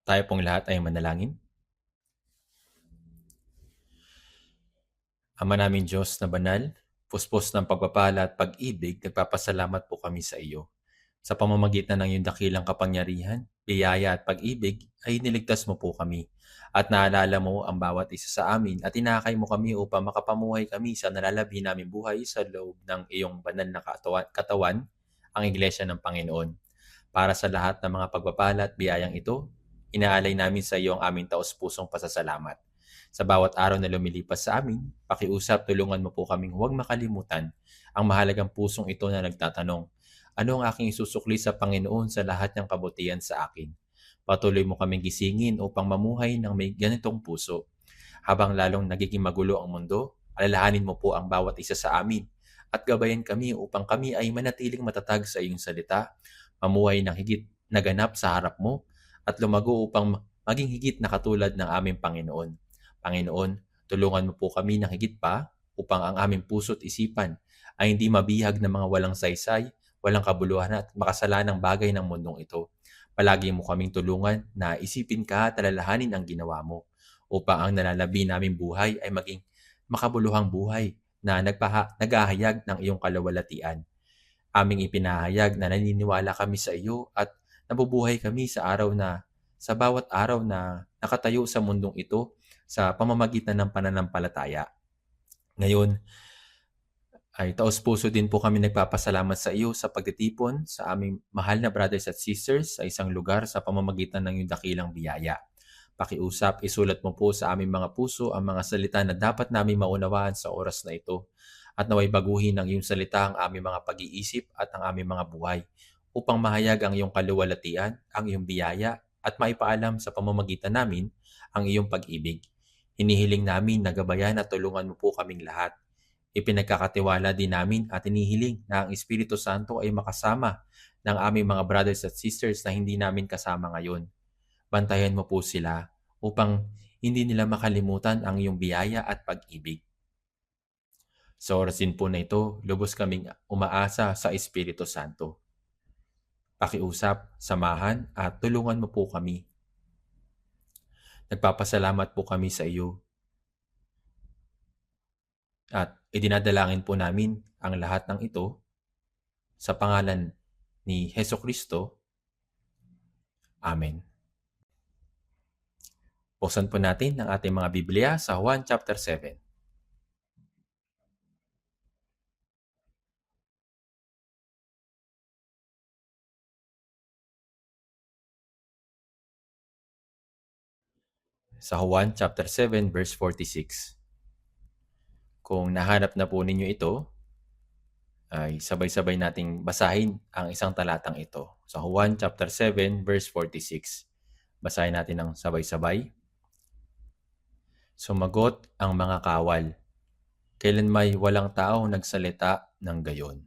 Tayo pong lahat ay manalangin. Ama naming Diyos na banal, puspos ng pagpapala at pag-ibig, nagpapasalamat po kami sa iyo. Sa pamamagitan ng iyong dakilang kapangyarihan, biyaya at pag-ibig, ay niligtas mo po kami. At naalala mo ang bawat isa sa amin at tinakay mo kami upang makapamuhay kami sa nalalabhi naming buhay sa loob ng iyong banal na katawan, ang Iglesia ng Panginoon. Para sa lahat ng mga pagpapala at biyayang ito, inaalay namin sa iyo ang aming taos-pusong pasasalamat. Sa bawat araw na lumilipas sa amin, pakiusap tulungan mo po kaming huwag makalimutan ang mahalagang pusong ito na nagtatanong, ano ang aking isusukli sa Panginoon sa lahat ng kabutihan sa akin? Patuloy mo kaming gisingin upang mamuhay ng may ganitong puso. Habang lalong nagiging magulo ang mundo, alalahanin mo po ang bawat isa sa amin at gabayan kami upang kami ay manatiling matatag sa iyong salita, mamuhay ng higit naganap sa harap mo at lumago upang maging higit na katulad ng aming Panginoon. Panginoon, tulungan mo po kami ng higit pa upang ang aming puso't isipan ay hindi mabihag ng mga walang saysay, walang kabuluhan at makasalanang bagay ng mundong ito. Palagi mo kaming tulungan na isipin ka at alalahanin ang ginawa mo upang ang nalalabi naming buhay ay maging makabuluhang buhay na naghahayag ng iyong kalawalatian. Aming ipinahayag na naniniwala kami sa iyo at nabubuhay kami sa bawat araw na nakatayo sa mundong ito sa pamamagitan ng pananampalataya. Ngayon ay taos-puso din po kami nagpapasalamat sa iyo sa pagtitipon sa aming mahal na brothers at sisters sa isang lugar sa pamamagitan ng iyong dakilang biyaya. Pakiusap, isulat mo po sa aming mga puso ang mga salita na dapat naming maunawaan sa oras na ito at naway baguhin ng iyong salita ang aming mga pag-iisip at ang aming mga buhay upang mahayag ang iyong kaluwalhatian, ang iyong biyaya at maipaalam sa pamamagitan namin ang iyong pag-ibig. Hinihiling namin na gabayan at tulungan mo po kaming lahat. Ipinagkakatiwala din namin at hinihiling na ang Espiritu Santo ay makasama ng aming mga brothers at sisters na hindi namin kasama ngayon. Bantayan mo po sila upang hindi nila makalimutan ang iyong biyaya at pag-ibig. Sa oras din po na ito, lubos kaming umaasa sa Espiritu Santo. Pakiusap, samahan at tulungan mo po kami. Nagpapasalamat po kami sa iyo at idinadalangin po namin ang lahat ng ito sa pangalan ni Heso Kristo. Amen. Buksan po natin ang ating mga Biblia sa Juan chapter 7. Sa Juan chapter 7 verse 46. Kung nahanap na po ninyo ito, ay sabay-sabay nating basahin ang isang talatang ito. Sa Juan chapter 7 verse 46. Basahin natin ng sabay-sabay. Sumagot ang mga kawal, kailan may walang tao nagsalita ng gayon.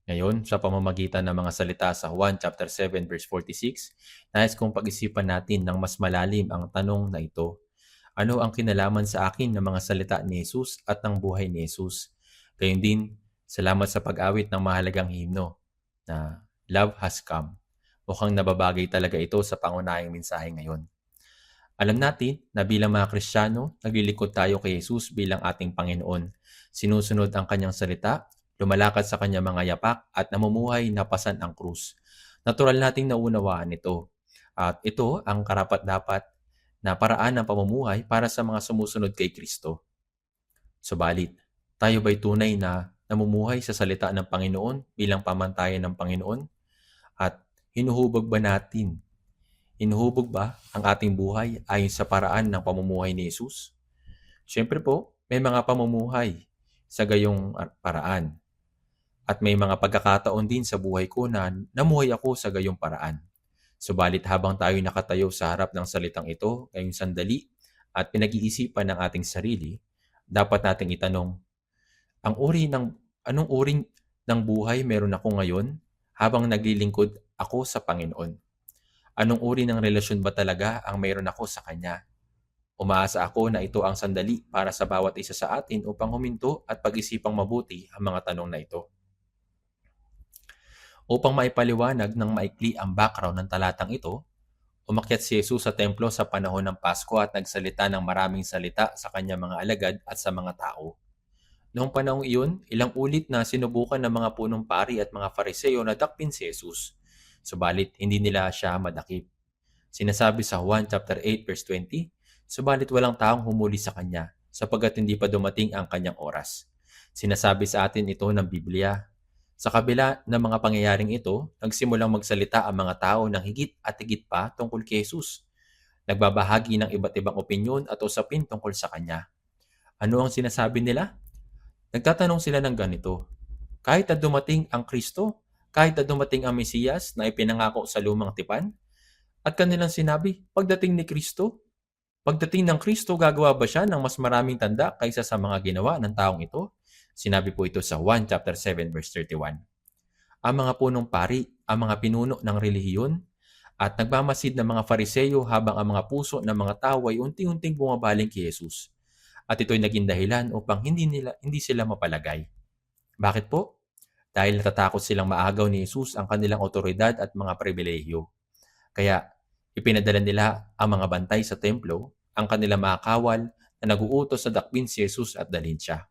Ngayon, sa pamamagitan ng mga salita sa Juan chapter 7 verse 46, nais kong pag-isipan natin ng mas malalim ang tanong na ito. Ano ang kinalaman sa akin ng mga salita ni Jesus at ng buhay ni Jesus? Gayun din, salamat sa pag-awit ng mahalagang himno na Love Has Come. Mukhang nababagay talaga ito sa pangunahing mensahe ngayon. Alam natin na bilang mga Kristiyano, naglilingkod tayo kay Jesus bilang ating Panginoon. Sinusunod ang kanyang salita, lumalakad sa kanyang mga yapak at namumuhay na pasan ang krus. Natural nating naunawaan ito. At ito ang karapat-dapat na paraan ng pamumuhay para sa mga sumusunod kay Kristo. Subalit, tayo ba'y tunay na namumuhay sa salita ng Panginoon bilang pamantayan ng Panginoon? At hinuhubog ba ang ating buhay ayon sa paraan ng pamumuhay ni Jesus? Siyempre po, may mga pamumuhay sa gayong paraan. At may mga pagkakataon din sa buhay ko na namuhay ako sa gayong paraan. Subalit habang tayo nakatayo sa harap ng salitang ito ngayong sandali at pinag-iisipan ng ating sarili, dapat nating itanong, anong uri ng buhay meron ako ngayon habang naglilingkod ako sa Panginoon? Anong uri ng relasyon ba talaga ang meron ako sa Kanya? Umaasa ako na ito ang sandali para sa bawat isa sa atin upang huminto at pag-isipang mabuti ang mga tanong na ito. Upang maipaliwanag ng maikli ang background ng talatang ito, umakyat si Jesus sa templo sa panahon ng Pasko at nagsalita ng maraming salita sa kanyang mga alagad at sa mga tao. Noong panahong iyon, ilang ulit na sinubukan ng mga punong pari at mga fariseo na dakpin si Jesus. Subalit hindi nila siya madakip. Sinasabi sa Juan chapter 8 verse 20, subalit walang taong humuli sa kanya sapagkat hindi pa dumating ang kanyang oras. Sinasabi sa atin ito ng Biblia. Sa kabila ng mga pangyayaring ito, nagsimulang magsalita ang mga tao ng higit at higit pa tungkol kay Jesus. Nagbabahagi ng iba't ibang opinyon at usapin tungkol sa kanya. Ano ang sinasabi nila? Nagtatanong sila ng ganito, kahit na dumating ang Kristo, kahit na dumating ang Mesiyas na ipinangako sa lumang tipan, at kanilang sinabi, pagdating ng Kristo, gagawa ba siya ng mas maraming tanda kaysa sa mga ginawa ng taong ito? Sinabi po ito sa Juan chapter 7 verse 31. Ang mga punong pari, ang mga pinuno ng relihiyon, at nagmamasid ng mga fariseyo habang ang mga puso ng mga tao ay unti-unting bumabaling kay Jesus. At ito'y naging dahilan upang hindi sila mapalagay. Bakit po? Dahil natatakot silang maagaw ni Jesus ang kanilang otoridad at mga pribilehyo. Kaya ipinadala nila ang mga bantay sa templo, ang kanilang mga kawal na naguutos sa dakpin si Jesus at dalhin siya.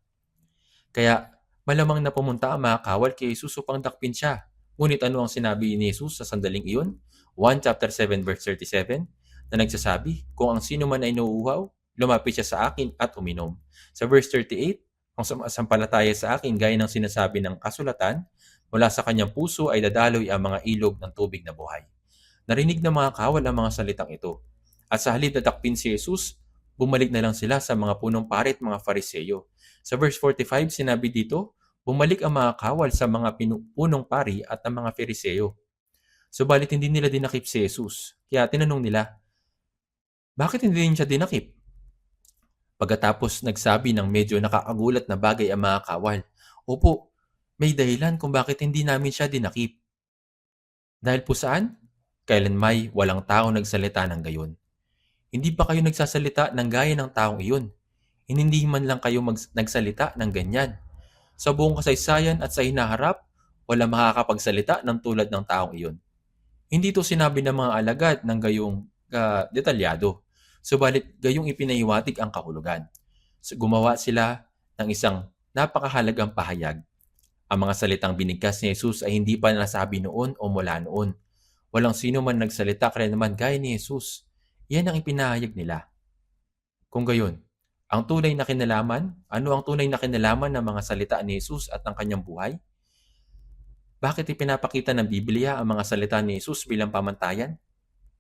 Kaya malamang na pumunta ang mga kawal kay Jesus upang dakpin siya. Ngunit ano ang sinabi ni Jesus sa sandaling iyon? 1 chapter 7 verse 37 na nagsasabi, kung ang sino man ay nauuhaw, lumapit siya sa akin at uminom. Sa verse 38, ang sumasampalataya sa akin gaya ng sinasabi ng kasulatan, mula sa kanyang puso ay dadaloy ang mga ilog ng tubig na buhay. Narinig ng mga kawal ang mga salitang ito. At sa halip na dakpin si Jesus, bumalik na lang sila sa mga punong pari at mga fariseyo. Sa verse 45, sinabi dito, bumalik ang mga kawal sa mga punong pari at ang mga fariseyo. Subalit hindi nila dinakip si Jesus. Kaya tinanong nila, bakit hindi din siya dinakip? Pagkatapos nagsabi ng medyo nakakagulat na bagay ang mga kawal, opo, may dahilan kung bakit hindi namin siya dinakip. Dahil po saan? Kailan may walang tao nagsalita ng gayon. Hindi pa kayo nagsasalita ng gaya ng taong iyon. Hindi man lang kayo nagsalita ng ganyan. Sa buong kasaysayan at sa hinaharap, wala makakapagsalita ng tulad ng taong iyon. Hindi to sinabi ng mga alagad ng gayong detalyado. Subalit gayong ipinahiwatig ang kahulugan. Gumawa sila ng isang napakahalagang pahayag. Ang mga salitang binigkas ni Jesus ay hindi pa nasabi noon o mula noon. Walang sino man nagsalita kaya naman gaya ni Jesus. Yan ang ipinahayag nila. Kung gayon, ano ang tunay na kinalaman ng mga salita ni Jesus at ng kanyang buhay? Bakit ipinapakita ng Biblia ang mga salita ni Jesus bilang pamantayan?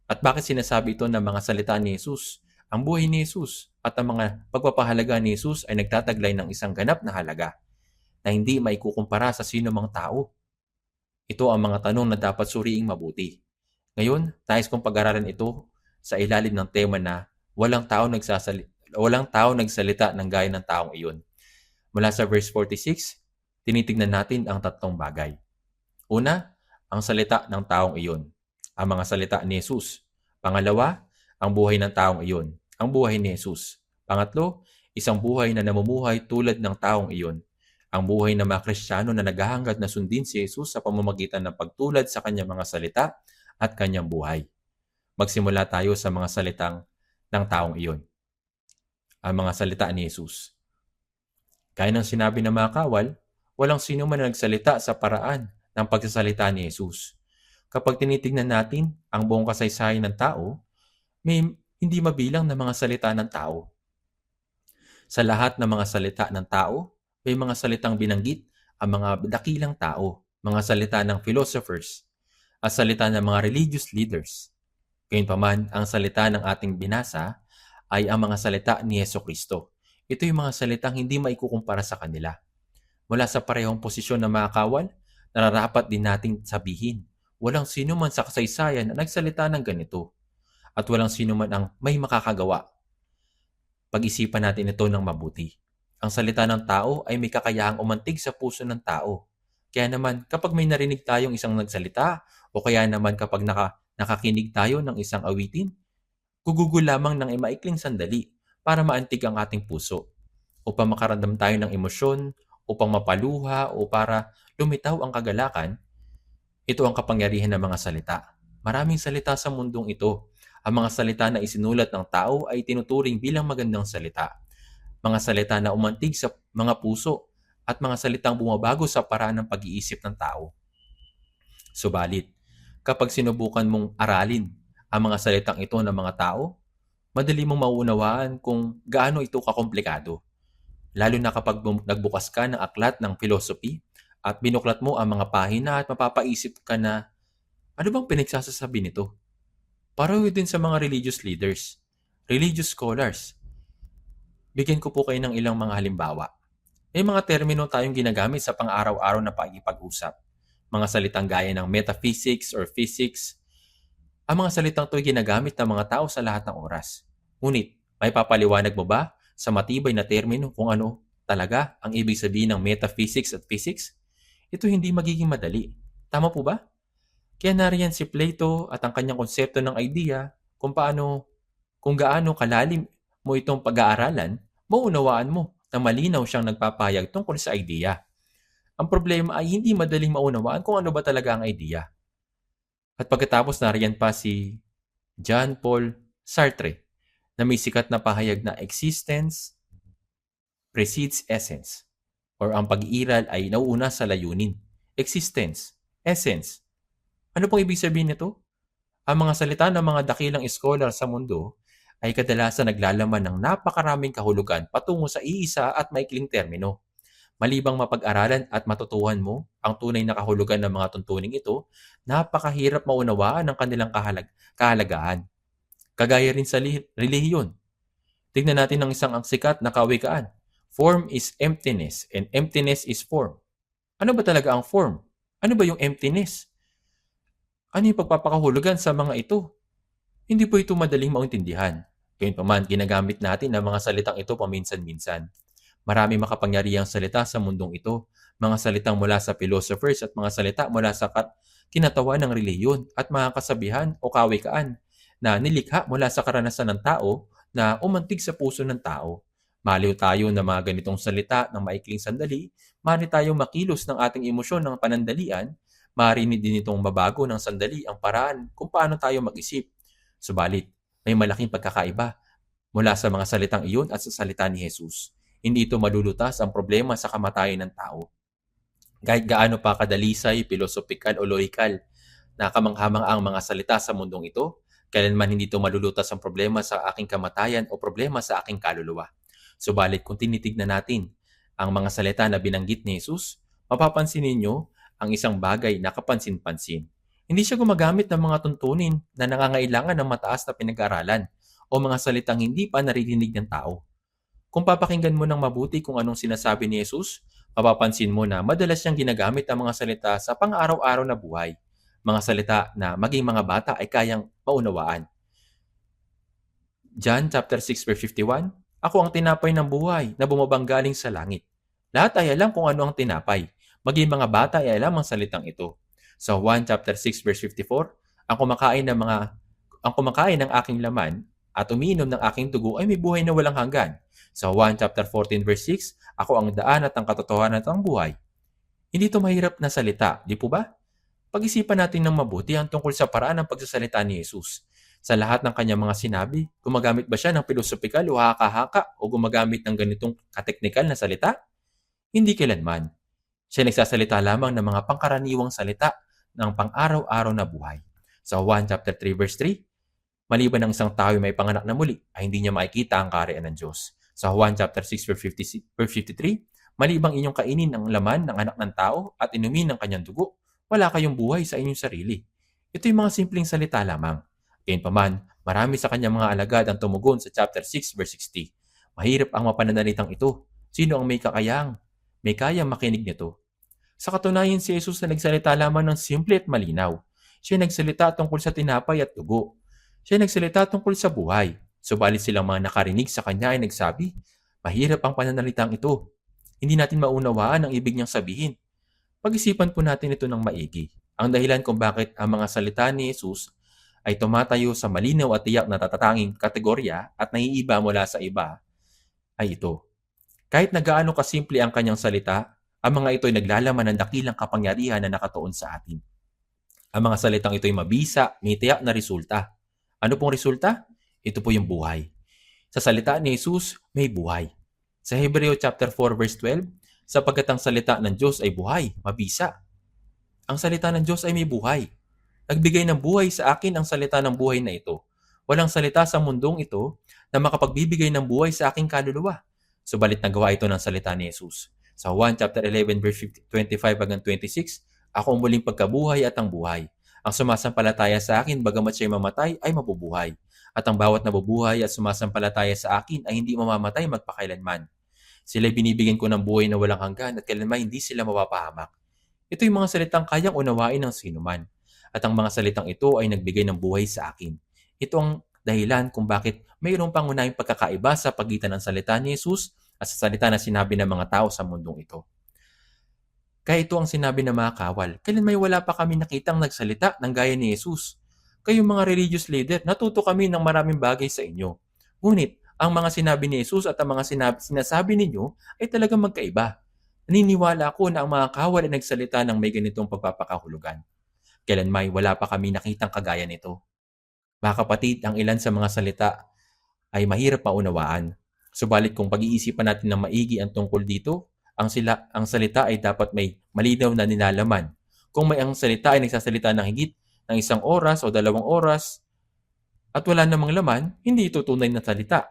At bakit sinasabi ito ng mga salita ni Jesus? Ang buhay ni Jesus at ang mga pagpapahalaga ni Jesus ay nagtataglay ng isang ganap na halaga na hindi maikukumpara sa sino mang tao. Ito ang mga tanong na dapat suriing mabuti. Ngayon, nais kong pag-aralan ito sa ilalim ng tema na walang tao nagsalita ng gaya ng taong iyon. Mula sa verse 46, tinitignan natin ang tatlong bagay. Una, ang salita ng taong iyon, ang mga salita ni Jesus. Pangalawa, ang buhay ng taong iyon, ang buhay ni Jesus. Pangatlo, isang buhay na namumuhay tulad ng taong iyon, ang buhay ng mga Kristiyano na naghahangad na sundin si Jesus sa pamamagitan ng pagtulad sa kanyang mga salita at kanyang buhay. Magsimula tayo sa mga salitang ng taong iyon. Ang mga salita ni Jesus. Gaya ng sinabi ng mga kawal, walang sino man nagsalita sa paraan ng pagsasalita ni Jesus. Kapag tinitingnan natin ang buong kasaysayan ng tao, may hindi mabilang na mga salita ng tao. Sa lahat ng mga salita ng tao, may mga salitang binanggit ang mga dakilang tao, mga salita ng philosophers, at salita ng mga religious leaders. Gayunpaman, ang salita ng ating binasa ay ang mga salita ni Jesucristo. Ito yung mga salitang hindi maikukumpara sa kanila. Mula sa parehong posisyon ng mga kawal, nararapat din nating sabihin, walang sino man sa kasaysayan na nagsalita ng ganito at walang sino man ang may makakagawa. Pag-isipan natin ito ng mabuti. Ang salita ng tao ay may kakayahang umantig sa puso ng tao. Kaya naman kapag may narinig tayong isang nagsalita o kaya naman kapag nakakinig tayo ng isang awitin, gugugol lamang ng maikling sandali para maantig ang ating puso upang makaramdam tayo ng emosyon, upang mapaluha o para lumitaw ang kagalakan. Ito ang kapangyarihan ng mga salita. Maraming salita sa mundong ito. Ang mga salita na isinulat ng tao ay tinuturing bilang magandang salita. Mga salita na umantig sa mga puso at mga salitang bumabago sa paraan ng pag-iisip ng tao. Subalit, kapag sinubukan mong aralin ang mga salitang ito ng mga tao, madali mong mauunawaan kung gaano ito kakomplikado. Lalo na kapag nagbukas ka ng aklat ng philosophy at binuklat mo ang mga pahina at mapapaisip ka na, ano bang pinagsasasabi nito? Pareho din sa mga religious leaders, religious scholars. Bigyan ko po kayo ng ilang mga halimbawa. May mga termino tayong ginagamit sa pang-araw-araw na pag-ipag-usap. Mga salitang gaya ng metaphysics or physics. Ang mga salitang ito ay ginagamit ng mga tao sa lahat ng oras. Ngunit, may papaliwanag mo ba sa matibay na termino kung ano talaga ang ibig sabihin ng metaphysics at physics? Ito hindi magiging madali. Tama po ba? Kaya nariyan si Plato at ang kanyang konsepto ng idea kung gaano kalalim mo itong pag-aaralan, maunawaan mo na malinaw siyang nagpapahayag tungkol sa idea. Ang problema ay hindi madaling maunawaan kung ano ba talaga ang idea. At pagkatapos nariyan pa si Jean-Paul Sartre na may sikat na pahayag na existence precedes essence or ang pag-iiral ay nauuna sa layunin. Existence, essence. Ano pong ibig sabihin nito? Ang mga salita ng mga dakilang scholar sa mundo ay kadalasan naglalaman ng napakaraming kahulugan patungo sa iisa at maikling termino. Malibang mapag-aralan at matutuhan mo ang tunay na kahulugan ng mga tuntuning ito, napakahirap maunawaan ang kanilang kahalagahan. Kagaya rin sa relihiyon. Tignan natin ang isang sikat na kawikaan. Form is emptiness and emptiness is form. Ano ba talaga ang form? Ano ba yung emptiness? Ano yung pagpapakahulugan sa mga ito? Hindi po ito madaling maintindihan. Gayunpaman, ginagamit natin ang mga salitang ito paminsan-minsan. Marami makapangyarihang salita sa mundong ito, mga salitang mula sa philosophers at mga salita mula sa kinatawan ng reliyon at mga kasabihan o kawikaan na nilikha mula sa karanasan ng tao na umantig sa puso ng tao. Maliw tayo na mga ganitong salita ng maikling sandali, maaari tayong makilos ng ating emosyon ng panandalian, maaari din itong mabago ng sandali ang paraan kung paano tayo mag-isip. Subalit, may malaking pagkakaiba mula sa mga salitang iyon at sa salita ni Jesus. Hindi ito malulutas ang problema sa kamatayan ng tao. Kahit gaano pa kadalisay, pilosopikal o lohikal na kamanghamang ang mga salita sa mundong ito, kailanman hindi ito malulutas ang problema sa aking kamatayan o problema sa aking kaluluwa. Subalit kung tinitignan natin ang mga salita na binanggit ni Jesus, mapapansin ninyo ang isang bagay na kapansin-pansin. Hindi siya gumagamit ng mga tuntunin na nangangailangan ng mataas na pinag-aralan o mga salitang hindi pa naririnig ng tao. Kung papakinggan mo ng mabuti kung anong sinasabi ni Jesus, mapapansin mo na madalas siyang ginagamit ang mga salita sa pang-araw-araw na buhay. Mga salita na maging mga bata ay kayang maunawaan. John chapter 6 verse 51, Ako ang tinapay ng buhay na bumabang galing sa langit. Lahat ay alam kung ano ang tinapay. Maging mga bata ay alam ang salitang ito. Sa Juan chapter 6 verse 54, ang kumakain ng aking laman at umiinom ng aking dugo ay may buhay na walang hanggan. Sa Juan chapter 14 verse 6, ako ang daan at ang katotohanan at ang buhay. Hindi ito mahirap na salita, di po ba? Pag-isipan natin ng mabuti ang tungkol sa paraan ng pagsasalita ni Jesus. Sa lahat ng kanyang mga sinabi, gumagamit ba siya ng pilosopikal o haka-haka o gumagamit ng ganitong kateknikal na salita? Hindi kailanman. Siya nagsasalita lamang ng mga pangkaraniwang salita ng pang-araw-araw na buhay. Sa Juan chapter 3 verse 3, maliban ng isang tao may panganak na muli, ay hindi niya makikita ang kaharian ng Diyos. Sa Juan chapter 6 verse 53, malibang inyong kainin ang laman ng anak ng tao at inumin ng kanyang dugo, wala kayong buhay sa inyong sarili. Ito yung mga simpleng salita lamang. Gayunpaman, marami sa kanyang mga alagad ang tumugon sa chapter 6 verse 60. Mahirap ang mapananalitang ito. Sino ang may kayang makinig nito? Sa katunayan, si Jesus na nagsalita lamang ng simple at malinaw. Siya nagsalita tungkol sa tinapay at dugo. Siya nagsalita tungkol sa buhay. Subalit silang mga nakarinig sa kanya ay nagsabi, mahirap ang pananalitang ito. Hindi natin maunawaan ang ibig niyang sabihin. Pag-isipan po natin ito ng maigi. Ang dahilan kung bakit ang mga salita ni Jesus ay tumatayo sa malinaw at tiyak na tatatanging kategorya at naiiba mula sa iba ay ito. Kahit na gaano kasimple ang kanyang salita, ang mga ito ay naglalaman ng dakilang kapangyarihan na nakatuon sa atin. Ang mga salitang ito ay mabisa, may tiyak na resulta. Ano pong resulta? Ito po yung buhay. Sa salita ni Jesus, may buhay. Sa Hebreo chapter 4 verse 12, sapagkat ang salita ng Diyos ay buhay, mabisa. Ang salita ng Diyos ay may buhay. Nagbigay ng buhay sa akin ang salita ng buhay na ito. Walang salita sa mundong ito na makapagbibigay ng buhay sa aking kaluluwa. Subalit nagawa ito ng salita ni Jesus. Sa Juan chapter 11 verse 25 hanggang 26, ako ang muling pagkabuhay at ang buhay. Ang sumasampalataya sa akin, bagamat siya'y mamatay, ay mabubuhay. At ang bawat nabubuhay at sumasampalataya sa akin ay hindi mamamatay magpakailanman. Sila'y binibigyan ko ng buhay na walang hanggan at kailanman hindi sila mapapahamak. Ito yung mga salitang kayang unawain ng sinuman. At ang mga salitang ito ay nagbigay ng buhay sa akin. Ito ang dahilan kung bakit mayroong pangunahing pagkakaiba sa pagitan ng salita ni Jesus at sa salita na sinabi ng mga tao sa mundong ito. Kaya ito ang sinabi ng mga kawal. Kailan may wala pa kami nakitang nagsalita ng gaya ni Jesus. Kayong mga religious leader, natuto kami ng maraming bagay sa inyo. Ngunit, ang mga sinabi ni Jesus at ang mga sinasabi ninyo ay talagang magkaiba. Naniniwala ako na ang mga kawal ay nagsalita ng may ganitong pagpapakahulugan. Kailan may wala pa kami nakitang kagaya nito. Mga kapatid, ang ilan sa mga salita ay mahirap maunawaan. Subalit kung pag-iisipan natin ng maigi ang tungkol dito, ang salita ay dapat may malinaw na nilalaman. Kung may ang salita ay nagsasalita ng higit ng 1 oras o 2 oras at wala namang laman, hindi ito tunay na salita.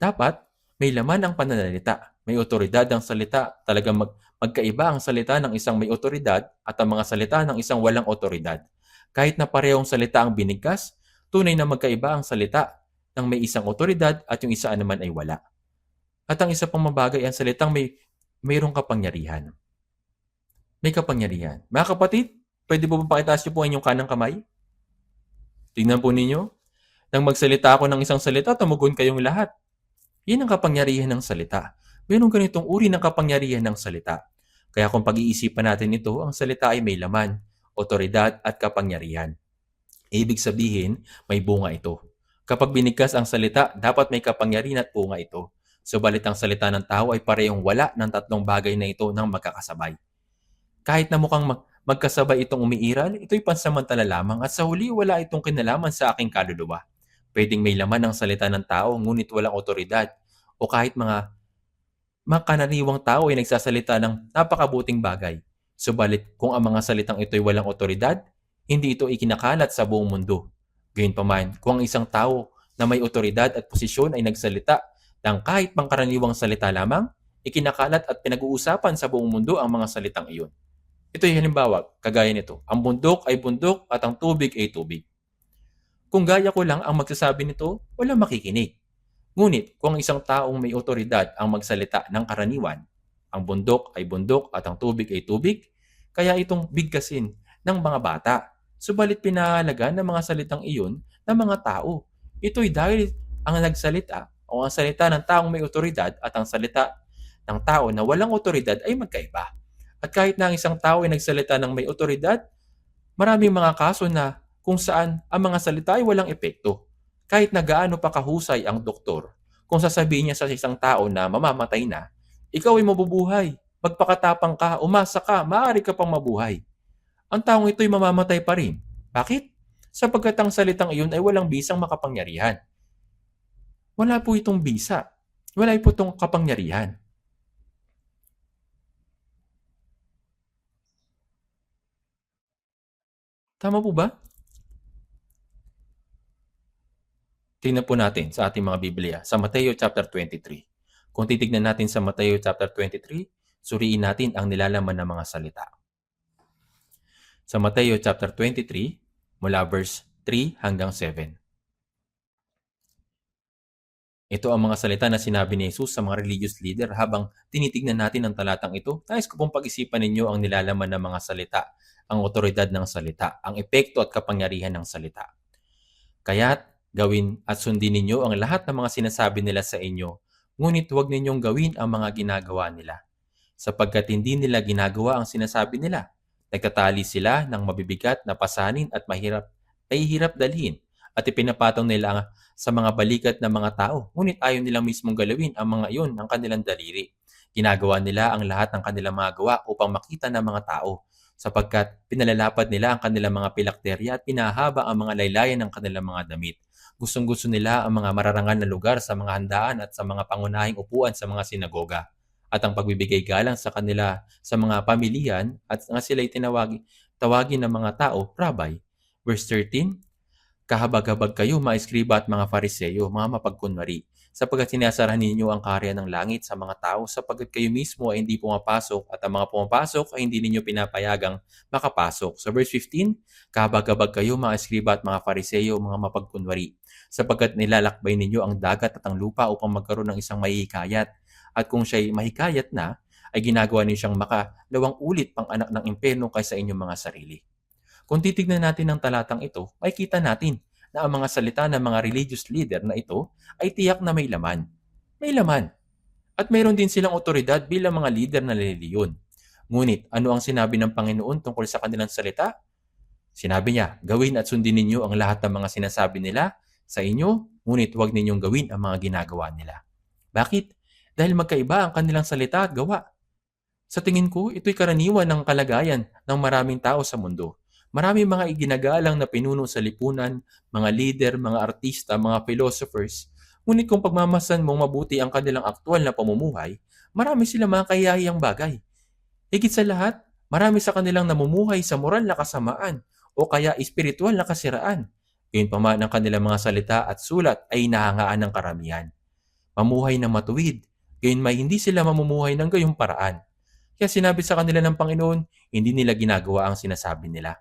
Dapat may laman ang pananalita. May otoridad ang salita. Talagang magkaiba ang salita ng isang may otoridad at ang mga salita ng isang walang otoridad. Kahit na parehong salita ang binigkas, tunay na magkaiba ang salita ng may isang otoridad at yung isa naman ay wala. At ang isa pang mabagay ang salitang mayroong kapangyarihan. May kapangyarihan. Mga kapatid, pwede po ba pakitaas niyo po ang inyong kanang kamay? Tingnan po ninyo. Nang magsalita ako ng isang salita, tumugon kayong lahat. Yan ang kapangyarihan ng salita. Mayroong ganitong uri ng kapangyarihan ng salita. Kaya kung pag-iisipan natin ito, ang salita ay may laman, otoridad at kapangyarihan. Ibig sabihin, may bunga ito. Kapag binigkas ang salita, dapat may kapangyarihan at bunga ito. Subalit ang salita ng tao ay parehong wala ng tatlong bagay na ito ng magkakasabay. Kahit na mukhang magkasabay itong umiiral, ito'y pansamantala lamang at sa huli wala itong kinalaman sa aking kaluluwa. Pwedeng may laman ang salita ng tao ngunit walang otoridad o kahit mga karaniwang tao ay nagsasalita ng napakabuting bagay. Subalit kung ang mga salitang ito ay walang otoridad, hindi ito ikinakalat sa buong mundo. Gayunpaman, kung ang isang tao na may otoridad at posisyon ay nagsalita ng kahit pangkaraniwang salita lamang, ikinakalat at pinag-uusapan sa buong mundo ang mga salitang iyon. Ito ay halimbawa, kagaya nito, ang bundok ay bundok at ang tubig ay tubig. Kung gaya ko lang ang magsasabi nito, walang makikinig. Ngunit kung ang isang taong may otoridad ang magsalita ng karaniwan, ang bundok ay bundok at ang tubig ay tubig, kaya itong bigkasin ng mga bata. Subalit pinahalaga ng mga salitang iyon ng mga tao. Ito'y dahil ang nagsalita o ang salita ng taong may otoridad at ang salita ng tao na walang otoridad ay magkaiba. At kahit na ang isang tao ay nagsalita ng may otoridad, maraming mga kaso na kung saan ang mga salita ay walang epekto. Kahit na gaano pa kahusay ang doktor, kung sasabihin niya sa isang tao na mamamatay na, ikaw ay mabubuhay, magpakatapang ka, umasa ka, maaari ka pang mabuhay. Ang taong ito'y mamamatay pa rin. Bakit? Sapagkat ang salitang iyon ay walang bisang makapangyarihan. Wala po itong bisa. Wala po itong kapangyarihan. Tama po ba? Tingnan po natin sa ating mga Biblia sa Mateo chapter 23. Kung titignan natin sa Mateo chapter 23, suriin natin ang nilalaman ng mga salita. Sa Mateo chapter 23, mula verse 3 hanggang 7. Ito ang mga salita na sinabi ni Jesus sa mga religious leader habang tinitignan natin ang talatang ito. Nais ko pong pag-isipan ninyo ang nilalaman ng mga salita, ang otoridad ng salita, ang epekto at kapangyarihan ng salita. Kaya't gawin at sundin ninyo ang lahat ng mga sinasabi nila sa inyo, ngunit huwag ninyong gawin ang mga ginagawa nila. Sapagkat hindi nila ginagawa ang sinasabi nila. Nagtatali sila ng mabibigat na pasanin at mahihirap dalhin at ipinapatong nila sa mga balikat ng mga tao. Ngunit ayaw nilang mismong galawin ang mga iyon ng kanilang daliri. Ginagawa nila ang lahat ng kanilang mga gawa upang makita ng mga tao. sapagkat pinalalapad nila ang kanilang mga pilakterya at pinahaba ang mga laylayan ng kanilang mga damit. Gustong-gusto nila ang mga mararangal na lugar sa mga handaan at sa mga pangunahing upuan sa mga sinagoga. At ang pagbibigay galang sa kanila sa mga pamilihan at nga sila'y tawagin ng mga tao, Rabbi. Verse 13, kahabag-habag kayo, mga eskriba at mga fariseyo, mga mapagkunwari, sapagkat sinasarahan ninyo ang kaharian ng langit sa mga tao, sapagkat kayo mismo ay hindi pumapasok at ang mga pumapasok ay hindi ninyo pinapayagang makapasok. So verse 15, kahabag-habag kayo, mga eskriba at mga fariseyo, mga mapagkunwari, sapagkat nilalakbay ninyo ang dagat at ang lupa upang magkaroon ng isang mahihikayat. At kung siya'y mahikayat na, ay ginagawa niyo siyang makalawang ulit pang anak ng impyerno kaysa inyong mga sarili. Kung titignan natin ang talatang ito, makikita natin na ang mga salita ng mga religious leader na ito ay tiyak na may laman. May laman. At mayroon din silang otoridad bilang mga leader na reliyon. Ngunit ano ang sinabi ng Panginoon tungkol sa kanilang salita? Sinabi niya, gawin at sundin ninyo ang lahat ng mga sinasabi nila sa inyo, ngunit huwag ninyong gawin ang mga ginagawa nila. Bakit? Dahil magkaiba ang kanilang salita at gawa. Sa tingin ko, ito'y karaniwan ng kalagayan ng maraming tao sa mundo. Maraming mga iginagalang na pinuno sa lipunan, mga leader, mga artista, mga philosophers. Ngunit kung pagmamasan mong mabuti ang kanilang aktual na pamumuhay, marami silang mga kahiyahiyang bagay. Higit sa lahat, marami sa kanilang namumuhay sa moral na kasamaan o kaya espiritual na kasiraan. Gayunpaman ang kanilang mga salita at sulat ay nahangaan ng karamihan. Mamuhay ng matuwid, gayunmay hindi sila mamumuhay ng gayong paraan. Kaya sinabi sa kanila ng Panginoon, hindi nila ginagawa ang sinasabi nila.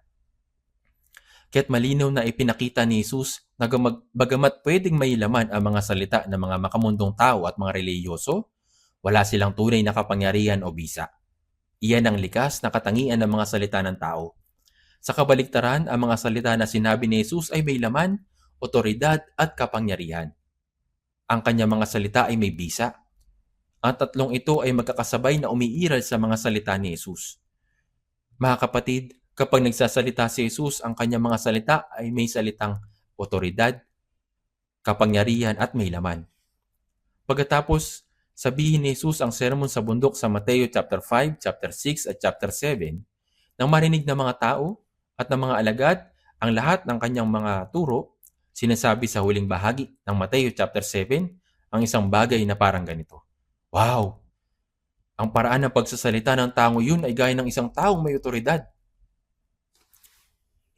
Kaya't malinaw na ipinakita ni Jesus na bagamat pwedeng may laman ang mga salita ng mga makamundong tao at mga reliyoso, wala silang tunay na kapangyarihan o bisa. Iyan ang likas na katangian ng mga salita ng tao. Sa kabaliktaran, ang mga salita na sinabi ni Jesus ay may laman, otoridad at kapangyarihan. Ang kanyang mga salita ay may bisa. Ang tatlong ito ay magkakasabay na umiiral sa mga salita ni Jesus. Mga kapatid, kapag nagsasalita si Jesus, ang kanyang mga salita ay may salitang otoridad, kapangyarihan at may laman. Pagkatapos sabihin ni Jesus ang sermon sa bundok sa Mateo chapter 5, chapter 6 at chapter 7, nang marinig ng mga tao at ng mga alagad ang lahat ng kanyang mga turo, sinasabi sa huling bahagi ng Mateo chapter 7 ang isang bagay na parang ganito. Wow! Ang paraan ng pagsasalita ng tao yun ay gaya ng isang taong may otoridad.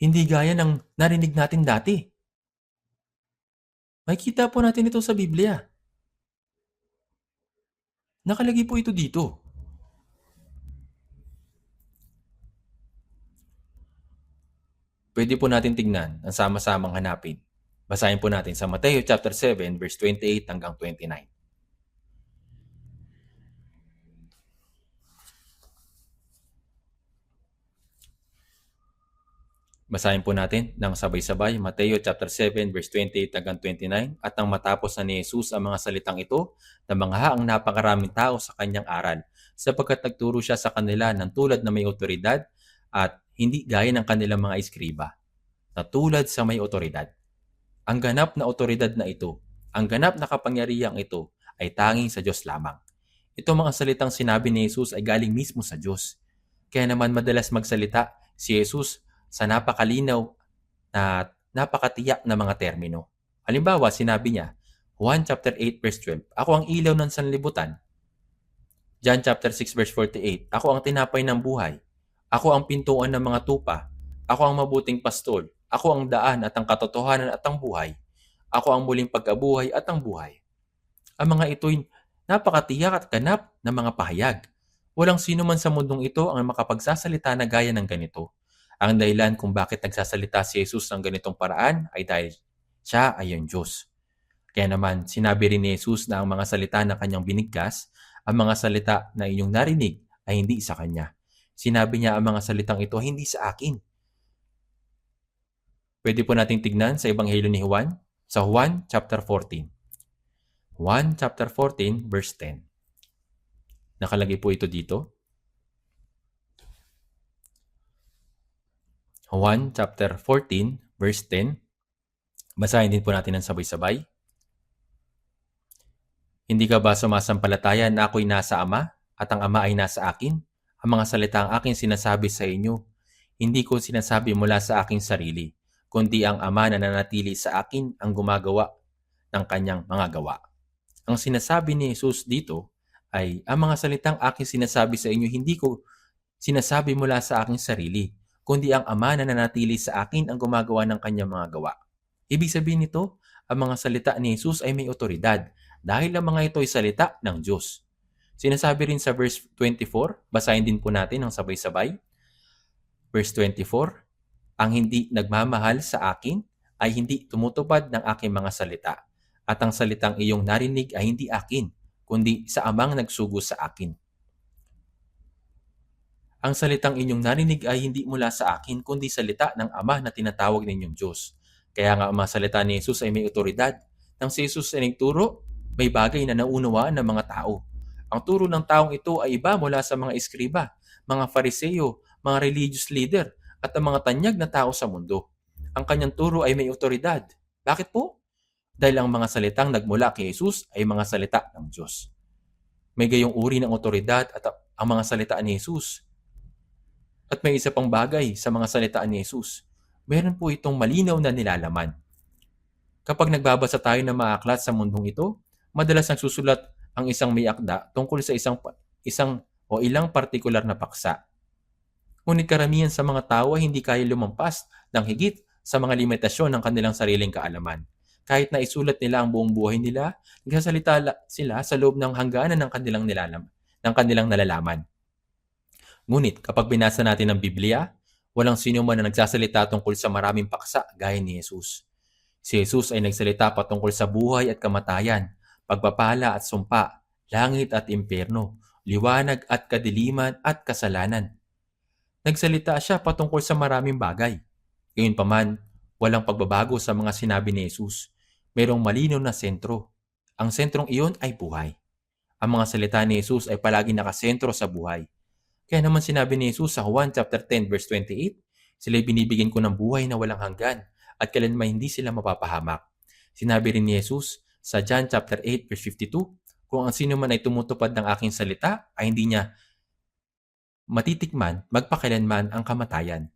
Hindi gaya ng narinig natin dati. Makikita po natin ito sa Biblia. Nakalagay po ito dito. Pwede po natin tignan ang sama-samang hanapin. Basahin po natin sa Mateo chapter 7 verse 28 hanggang 29. Basahin po natin ng sabay-sabay Mateo chapter 7 verse 28 hanggang 29 at nang matapos na ni Jesus ang mga salitang ito, namangha ang napakaraming tao sa kanyang aral sapagkat nagturo siya sa kanila ng tulad na may otoridad at hindi gaya ng kanilang mga iskriba, na tulad sa may otoridad. Ang ganap na otoridad na ito, ang ganap na kapangyarihang ito ay tanging sa Diyos lamang. Itong mga salitang sinabi ni Jesus ay galing mismo sa Diyos. Kaya naman madalas magsalita si Jesus sa napakalinaw at napakatiyak na mga termino. Halimbawa, sinabi niya, Juan chapter 8 verse 12, ako ang ilaw ng sanlibutan. John chapter 6 verse 48, ako ang tinapay ng buhay. Ako ang pintuan ng mga tupa. Ako ang mabuting pastol. Ako ang daan at ang katotohanan at ang buhay. Ako ang muling pagkabuhay at ang buhay. Ang mga ito'y napakatiyak at ganap na mga pahayag. Walang sino man sa mundong ito ang makapagsasalita na gaya ng ganito. Ang dahilan kung bakit nagsasalita si Jesus ng ganitong paraan ay dahil siya ay ang Diyos. Kaya naman, sinabi rin ni Jesus na ang mga salita na kanyang binigkas, ang mga salita na inyong narinig ay hindi sa kanya. Sinabi niya ang mga salitang ito hindi sa akin. Pwede po nating tignan sa Ebanghelyo ni Juan, sa Juan chapter 14. Juan chapter 14 verse 10. Nakalagay po ito dito. Juan chapter 14 verse 10. Basahin din po natin ng sabay-sabay. Hindi ka ba sumasampalataya na ako'y nasa Ama at ang Ama ay nasa akin? Ang mga salita ang aking sinasabi sa inyo Hindi ko sinasabi mula sa aking sarili, kundi ang Ama na nanatili sa akin ang gumagawa ng kanyang mga gawa. Ang sinasabi ni Jesus dito ay, ang mga salitang aking sinasabi sa inyo, hindi ko sinasabi mula sa aking sarili, kundi ang Ama na nanatili sa akin ang gumagawa ng kanyang mga gawa. Ibig sabihin nito, ang mga salita ni Jesus ay may otoridad dahil ang mga ito ay salita ng Diyos. Sinasabi rin sa verse 24, basahin din po natin ng sabay-sabay. Verse 24, ang hindi nagmamahal sa akin ay hindi tumutupad ng aking mga salita, at ang salitang iyong narinig ay hindi akin, kundi sa Amang nagsugo sa akin. Ang salitang inyong narinig ay hindi mula sa akin, kundi salita ng Ama na tinatawag ninyong Diyos. Kaya nga ang mga salita ni Jesus ay may otoridad. Nang si Jesus ay nagturo, may bagay na naunawaan ng mga tao. Ang turo ng taong ito ay iba mula sa mga eskriba, mga fariseyo, mga religious leader, at ang mga tanyag na tao sa mundo. Ang kanyang turo ay may otoridad. Bakit po? Dahil ang mga salitang nagmula kay Jesus ay mga salita ng Diyos. May gayong uri ng otoridad at ang mga salita ni Jesus. At may isa pang bagay sa mga salita ni Jesus. Meron po itong malinaw na nilalaman. Kapag nagbabasa tayo ng mga aklat sa mundong ito, madalas nagsusulat ang isang may akda tungkol sa isang o ilang partikular na paksa. Ngunit karamihan sa mga tao ay hindi kaya lumampas ng higit sa mga limitasyon ng kanilang sariling kaalaman. Kahit na isulat nila ang buong buhay nila, nagsasalita sila sa loob ng hangganan ng kanilang nalalaman. Ngunit kapag binasa natin ang Biblia, walang sino man na nagsasalita tungkol sa maraming paksa gaya ni Jesus. Si Jesus ay nagsalita patungkol sa buhay at kamatayan, pagpapala at sumpa, langit at impyerno, liwanag at kadiliman at kasalanan. Nagsalita siya patungkol sa maraming bagay. Gayunpaman, walang pagbabago sa mga sinabi ni Jesus. Mayroong malinaw na sentro. Ang sentrong iyon ay buhay. Ang mga salita ni Jesus ay palagi nakasentro sa buhay. Kaya naman sinabi ni Jesus sa Juan chapter 10 verse 28, sila'y binibigyan ko ng buhay na walang hanggan at kailanman hindi sila mapapahamak. Sinabi rin ni Jesus sa John chapter 8 verse 52, kung ang sino man ay tumutupad ng aking salita ay hindi niya matitikman magpakailanman ang kamatayan.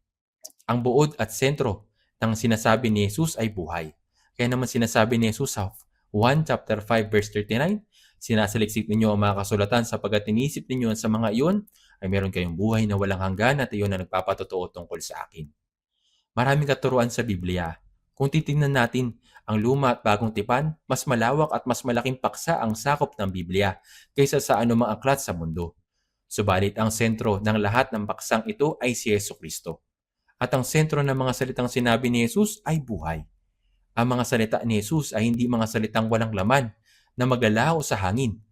Ang buod at sentro ng sinasabi ni Jesus ay buhay. Kaya naman sinasabi ni Jesus sa Juan chapter 5 verse 39, sinasaliksik ninyo ang mga kasulatan sapagkat inisip ninyo sa mga iyon ay meron kayong buhay na walang hanggan at iyon na nagpapatotoo tungkol sa akin. Maraming katuruan sa Biblia. Kung titingnan natin ang luma at bagong tipan, mas malawak at mas malaking paksa ang sakop ng Biblia kaysa sa anumang aklat sa mundo. Subalit ang sentro ng lahat ng paksang ito ay si Jesucristo. At ang sentro ng mga salitang sinabi ni Jesus ay buhay. Ang mga salita ni Jesus ay hindi mga salitang walang laman na maglalaho sa hangin.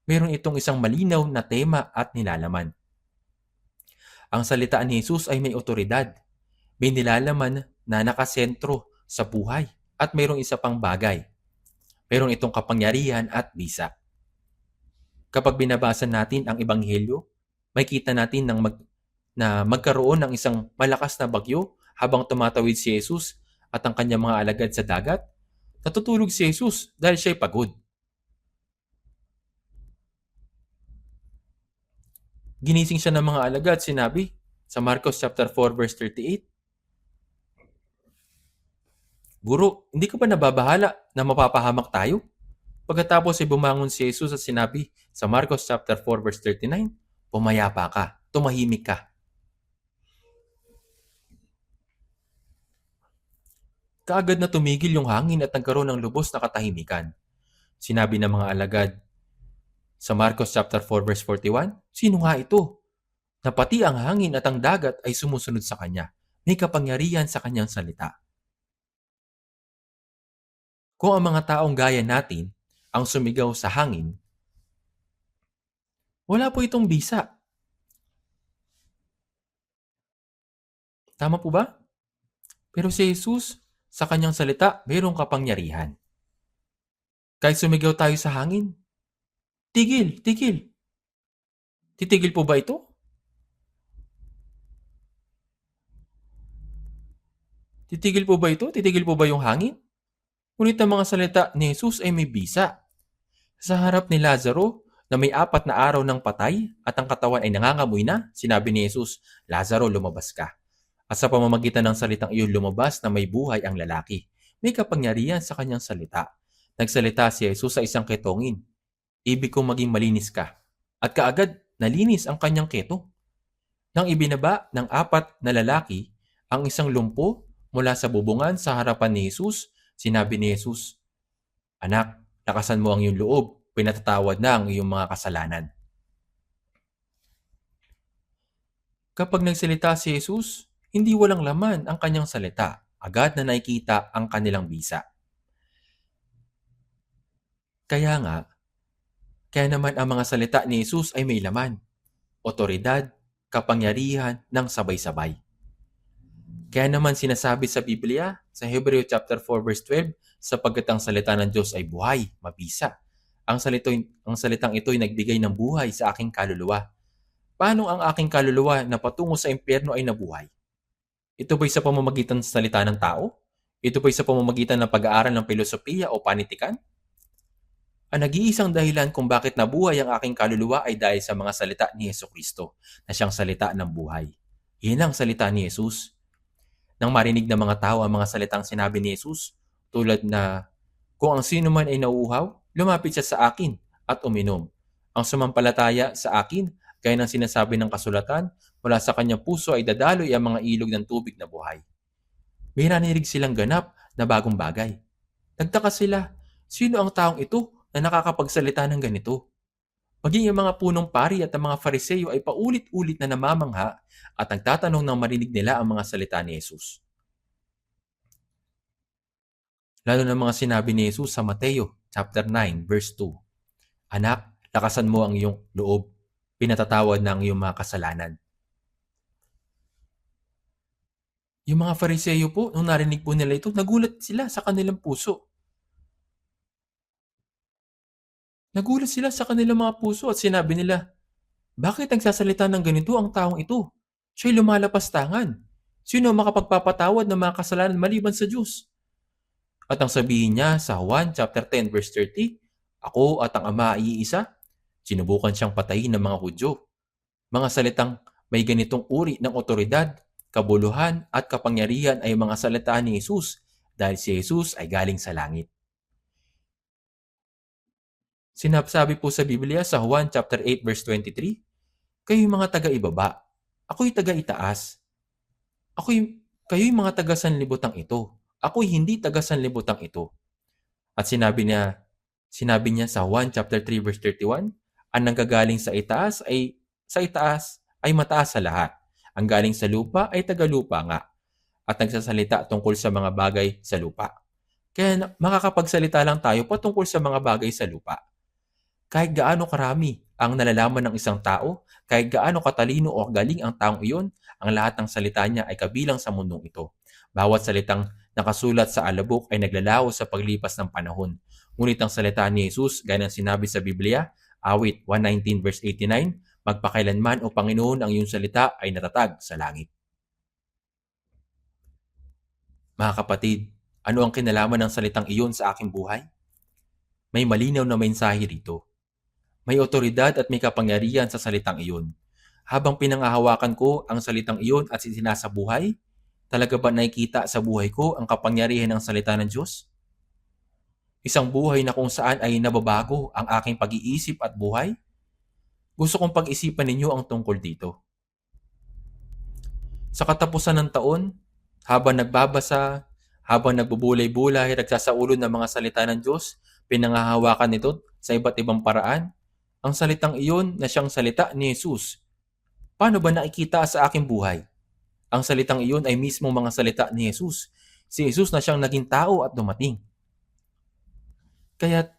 Meron itong isang malinaw na tema at nilalaman. Ang salita ni Jesus ay may otoridad. May nilalaman na nakasentro sa buhay at mayroong isa pang bagay. Mayroong itong kapangyarihan at bisa. Kapag binabasa natin ang Ebanghelyo, makikita natin na magkaroon ng isang malakas na bagyo habang tumatawid si Jesus at ang kanyang mga alagad sa dagat. Natutulog si Jesus dahil siya'y pagod. Ginising siya ng mga alagad, sinabi sa Marcos chapter 4 verse 38, Guro, hindi ka ba nababahala na mapapahamak tayo? Pagkatapos ay bumangon si Jesus at sinabi sa Marcos chapter 4 verse 39, pumayapa ka, tumahimik ka. Kaagad na tumigil yung hangin at nagkaroon ng lubos na katahimikan. Sinabi ng mga alagad sa Marcos chapter 4 verse 41, sino nga ito? Na pati ang hangin at ang dagat ay sumusunod sa kanya. May kapangyarihan sa kanyang salita. Kung ang mga taong gaya natin ang sumigaw sa hangin, wala po itong bisa. Tama po ba? Pero si Jesus, sa kanyang salita, mayroong kapangyarihan. Kahit sumigaw tayo sa hangin, tigil, tigil. Titigil po ba ito? Titigil po ba ito? Titigil po ba yung hangin? Ngunit ang mga salita ni Jesus ay may bisa. Sa harap ni Lazaro, na may 4 na araw ng patay at ang katawan ay nangangamoy na, sinabi ni Jesus, Lazaro, lumabas ka. At sa pamamagitan ng salitang iyon lumabas na may buhay ang lalaki. May kapangyarihan sa kanyang salita. Nagsalita si Jesus sa isang ketongin. Ibig kong maging malinis ka. At kaagad, nalinis ang kanyang keto. Nang ibinaba ng 4 na lalaki ang isang lumpo mula sa bubungan sa harapan ni Jesus, sinabi ni Jesus, "Anak, lakasan mo ang iyong loob, pinatatawad na ang iyong mga kasalanan." Kapag nagsalita si Jesus, hindi walang laman ang kanyang salita. Agad na nakikita ang kanilang bisa. Kaya nga, kaya naman ang mga salita ni Jesus ay may laman, otoridad, kapangyarihan ng sabay-sabay. Kaya naman sinasabi sa Biblia, sa Hebreo chapter 4 verse 12, sapagkat ang salita ng Diyos ay buhay, mabisa. Ang salitang ito ay nagbigay ng buhay sa aking kaluluwa. Paano ang aking kaluluwa na patungo sa impyerno ay nabuhay? Ito ba'y sa pamamagitan ng salita ng tao? Ito ba'y sa pamamagitan ng pag-aaral ng filosofiya o panitikan? Ang nag-iisang dahilan kung bakit nabuhay ang aking kaluluwa ay dahil sa mga salita ni Jesucristo na siyang salita ng buhay. Iyan ang salita ni Jesus. Nang marinig ng mga tao ang mga salitang sinabi ni Jesus, tulad na, "Kung ang sino man ay nauuhaw, lumapit siya sa akin at uminom. Ang sumampalataya sa akin, gaya ng sinasabi ng kasulatan, mula sa kanyang puso ay dadaloy ang mga ilog ng tubig na buhay." May narinig silang ganap na bagong bagay. Nagtaka sila, sino ang taong ito na nakakapagsalita ng ganito? Maging ang mga punong pari at ang mga Fariseyo ay paulit-ulit na namamangha at nagtatanong nang marinig nila ang mga salita ni Jesus. Lalo na mga sinabi ni Jesus sa Mateo chapter 9 verse 2. "Anak, lakasan mo ang iyong loob, pinatatawad na ang iyong mga kasalanan." Yung mga Fariseyo po, nung narinig po nila ito, nagulat sila sa kanilang puso. Nagulat sila sa kanilang mga puso at sinabi nila, "Bakit nagsasalita ng ganito ang taong ito? Siya'y lumalapastangan. Sino ang makapagpapatawad ng mga kasalanan maliban sa Diyos?" At ang sabihin niya sa Juan chapter 10 verse 30, "Ako at ang Ama ay iisa." Sinubukan siyang patayin ng mga Hudyo. Mga salitang may ganitong uri ng otoridad, kabuluhan at kapangyarihan ay mga salita ni Jesus dahil si Jesus ay galing sa langit. Sinasabi po sa Biblia sa Juan chapter 8 verse 23, "Kayo'y mga taga-ibaba, ako'y taga-itaas. Kayo'y mga taga-sanlibutan ito, ako'y hindi taga-sanlibutan ito." At sinabi niya sa Juan chapter 3 verse 31, "Ang nanggagaling sa itaas ay mataas sa lahat. Ang galing sa lupa ay tagalupa nga at nagsasalita tungkol sa mga bagay sa lupa." Kaya makakapagsalita lang tayo patungkol sa mga bagay sa lupa. Kahit gaano karami ang nalalaman ng isang tao, kahit gaano katalino o galing ang taong iyon, ang lahat ng salita niya ay kabilang sa mundong ito. Bawat salitang nakasulat sa alabok ay naglalaho sa paglipas ng panahon. Ngunit ang salita ni Jesus, gaya ng sinabi sa Biblia, awit 119 verse 89, "Magpakailanman o Panginoon ang iyong salita ay natatag sa langit." Mga kapatid, ano ang kinalaman ng salitang iyon sa aking buhay? May malinaw na mensahe rito. May otoridad at may kapangyarihan sa salitang iyon. Habang pinangahawakan ko ang salitang iyon at sinasabuhay, talaga ba nakikita sa buhay ko ang kapangyarihan ng salita ng Diyos? Isang buhay na kung saan ay nababago ang aking pag-iisip at buhay? Gusto kong pag-isipan ninyo ang tungkol dito. Sa katapusan ng taon, habang nagbabasa, habang nagbubulay-bulay, nagsasaulod ng mga salita ng Diyos, pinangahawakan ito sa iba't ibang paraan, ang salitang iyon na siyang salita ni Jesus. Paano ba nakikita sa aking buhay? Ang salitang iyon ay mismo mga salita ni Jesus. Si Jesus na siyang naging tao at dumating. Kaya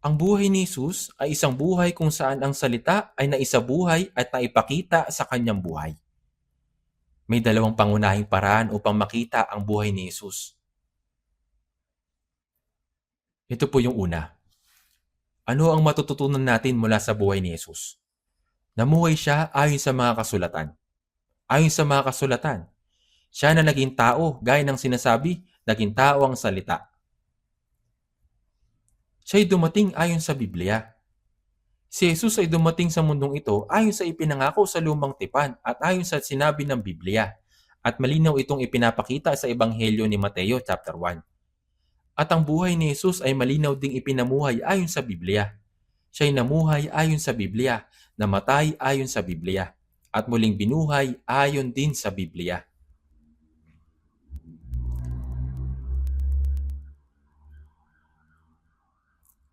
ang buhay ni Jesus ay isang buhay kung saan ang salita ay naisabuhay at naipakita sa kanyang buhay. May dalawang pangunahing paraan upang makita ang buhay ni Jesus. Ito po yung una. Ano ang matututunan natin mula sa buhay ni Jesus? Namuhay siya ayon sa mga kasulatan. Ayon sa mga kasulatan, siya na naging tao, gaya ng sinasabi, naging tao ang salita. Siya'y dumating ayon sa Biblia. Si Jesus ay dumating sa mundong ito ayon sa ipinangako sa lumang tipan at ayon sa sinabi ng Biblia. At malinaw itong ipinapakita sa Ebanghelyo ni Mateo chapter 1. At ang buhay ni Jesus ay malinaw ding ipinamuhay ayon sa Biblia. Siya'y namuhay ayon sa Biblia, namatay ayon sa Biblia, at muling binuhay ayon din sa Biblia.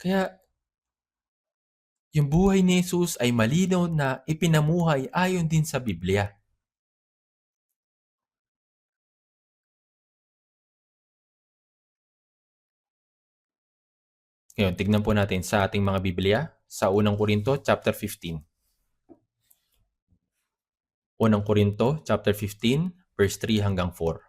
Kaya yung buhay ni Jesus ay malinaw na ipinamuhay ayon din sa Biblia. Ngayon, tignan po natin sa ating mga Biblia sa unang Korinto chapter 15. Unang Korinto chapter 15 verse 3 hanggang 4.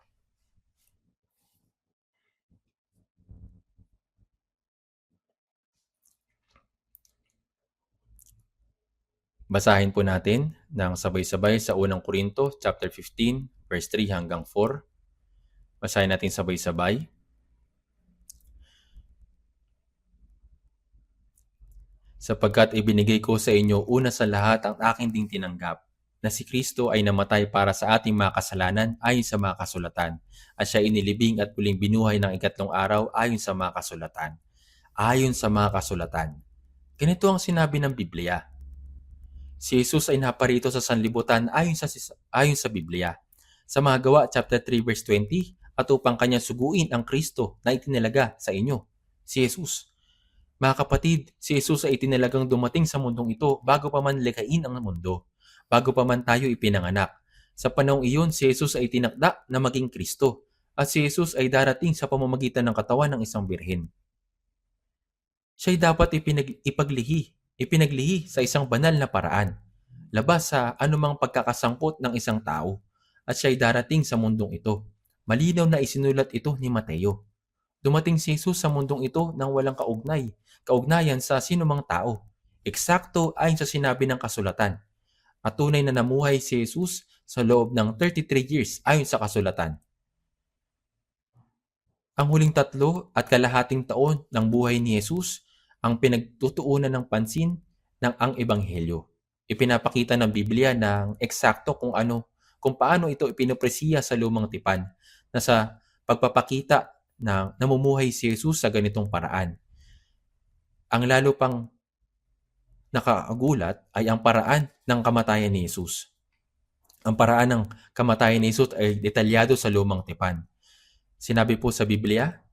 Basahin po natin ng sabay-sabay sa unang Korinto chapter 15 verse 3 hanggang 4. Basahin natin sabay-sabay. Sapagkat ibinigay ko sa inyo una sa lahat ang aking ding tinanggap, na si Kristo ay namatay para sa ating mga kasalanan ayon sa mga kasulatan, at siya inilibing at muling binuhay ng ikatlong araw ayon sa mga kasulatan. Ayon sa mga kasulatan. Ganito ang sinabi ng Biblia. Si Jesus ay naparito sa sanlibutan ayon sa Biblia. Sa mga gawa chapter 3 verse 20, at upang kanya suguin ang Kristo na itinalaga sa inyo, si Jesus. Mga kapatid, si Jesus ay itinalagang dumating sa mundong ito bago pa man likhain ang mundo, bago pa man tayo ipinanganak. Sa panahong iyon, si Jesus ay tinakda na maging Kristo, at si Jesus ay darating sa pamamagitan ng katawan ng isang birhen. Siya'y dapat ipinaglihi sa isang banal na paraan, labas sa anumang pagkakasangkot ng isang tao, at siya'y darating sa mundong ito. Malinaw na isinulat ito ni Mateo. Dumating si Jesus sa mundong ito nang walang kaugnayan sa sinumang tao. Eksakto ayon sa sinabi ng kasulatan. At tunay na namuhay si Jesus sa loob ng 33 years ayon sa kasulatan. Ang huling 3.5 taon ng buhay ni Jesus ang pinagtutuunan ng pansin ng ang Ebanghelyo. Ipinapakita ng Biblia ng eksakto kung paano ito ipinopresiya sa lumang tipan na sa pagpapakita na namumuhay si Jesus sa ganitong paraan. Ang lalo pang nakakagulat ay ang paraan ng kamatayan ni Jesus. Ang paraan ng kamatayan ni Jesus ay detalyado sa lumang tipan. Sinabi po sa Biblia,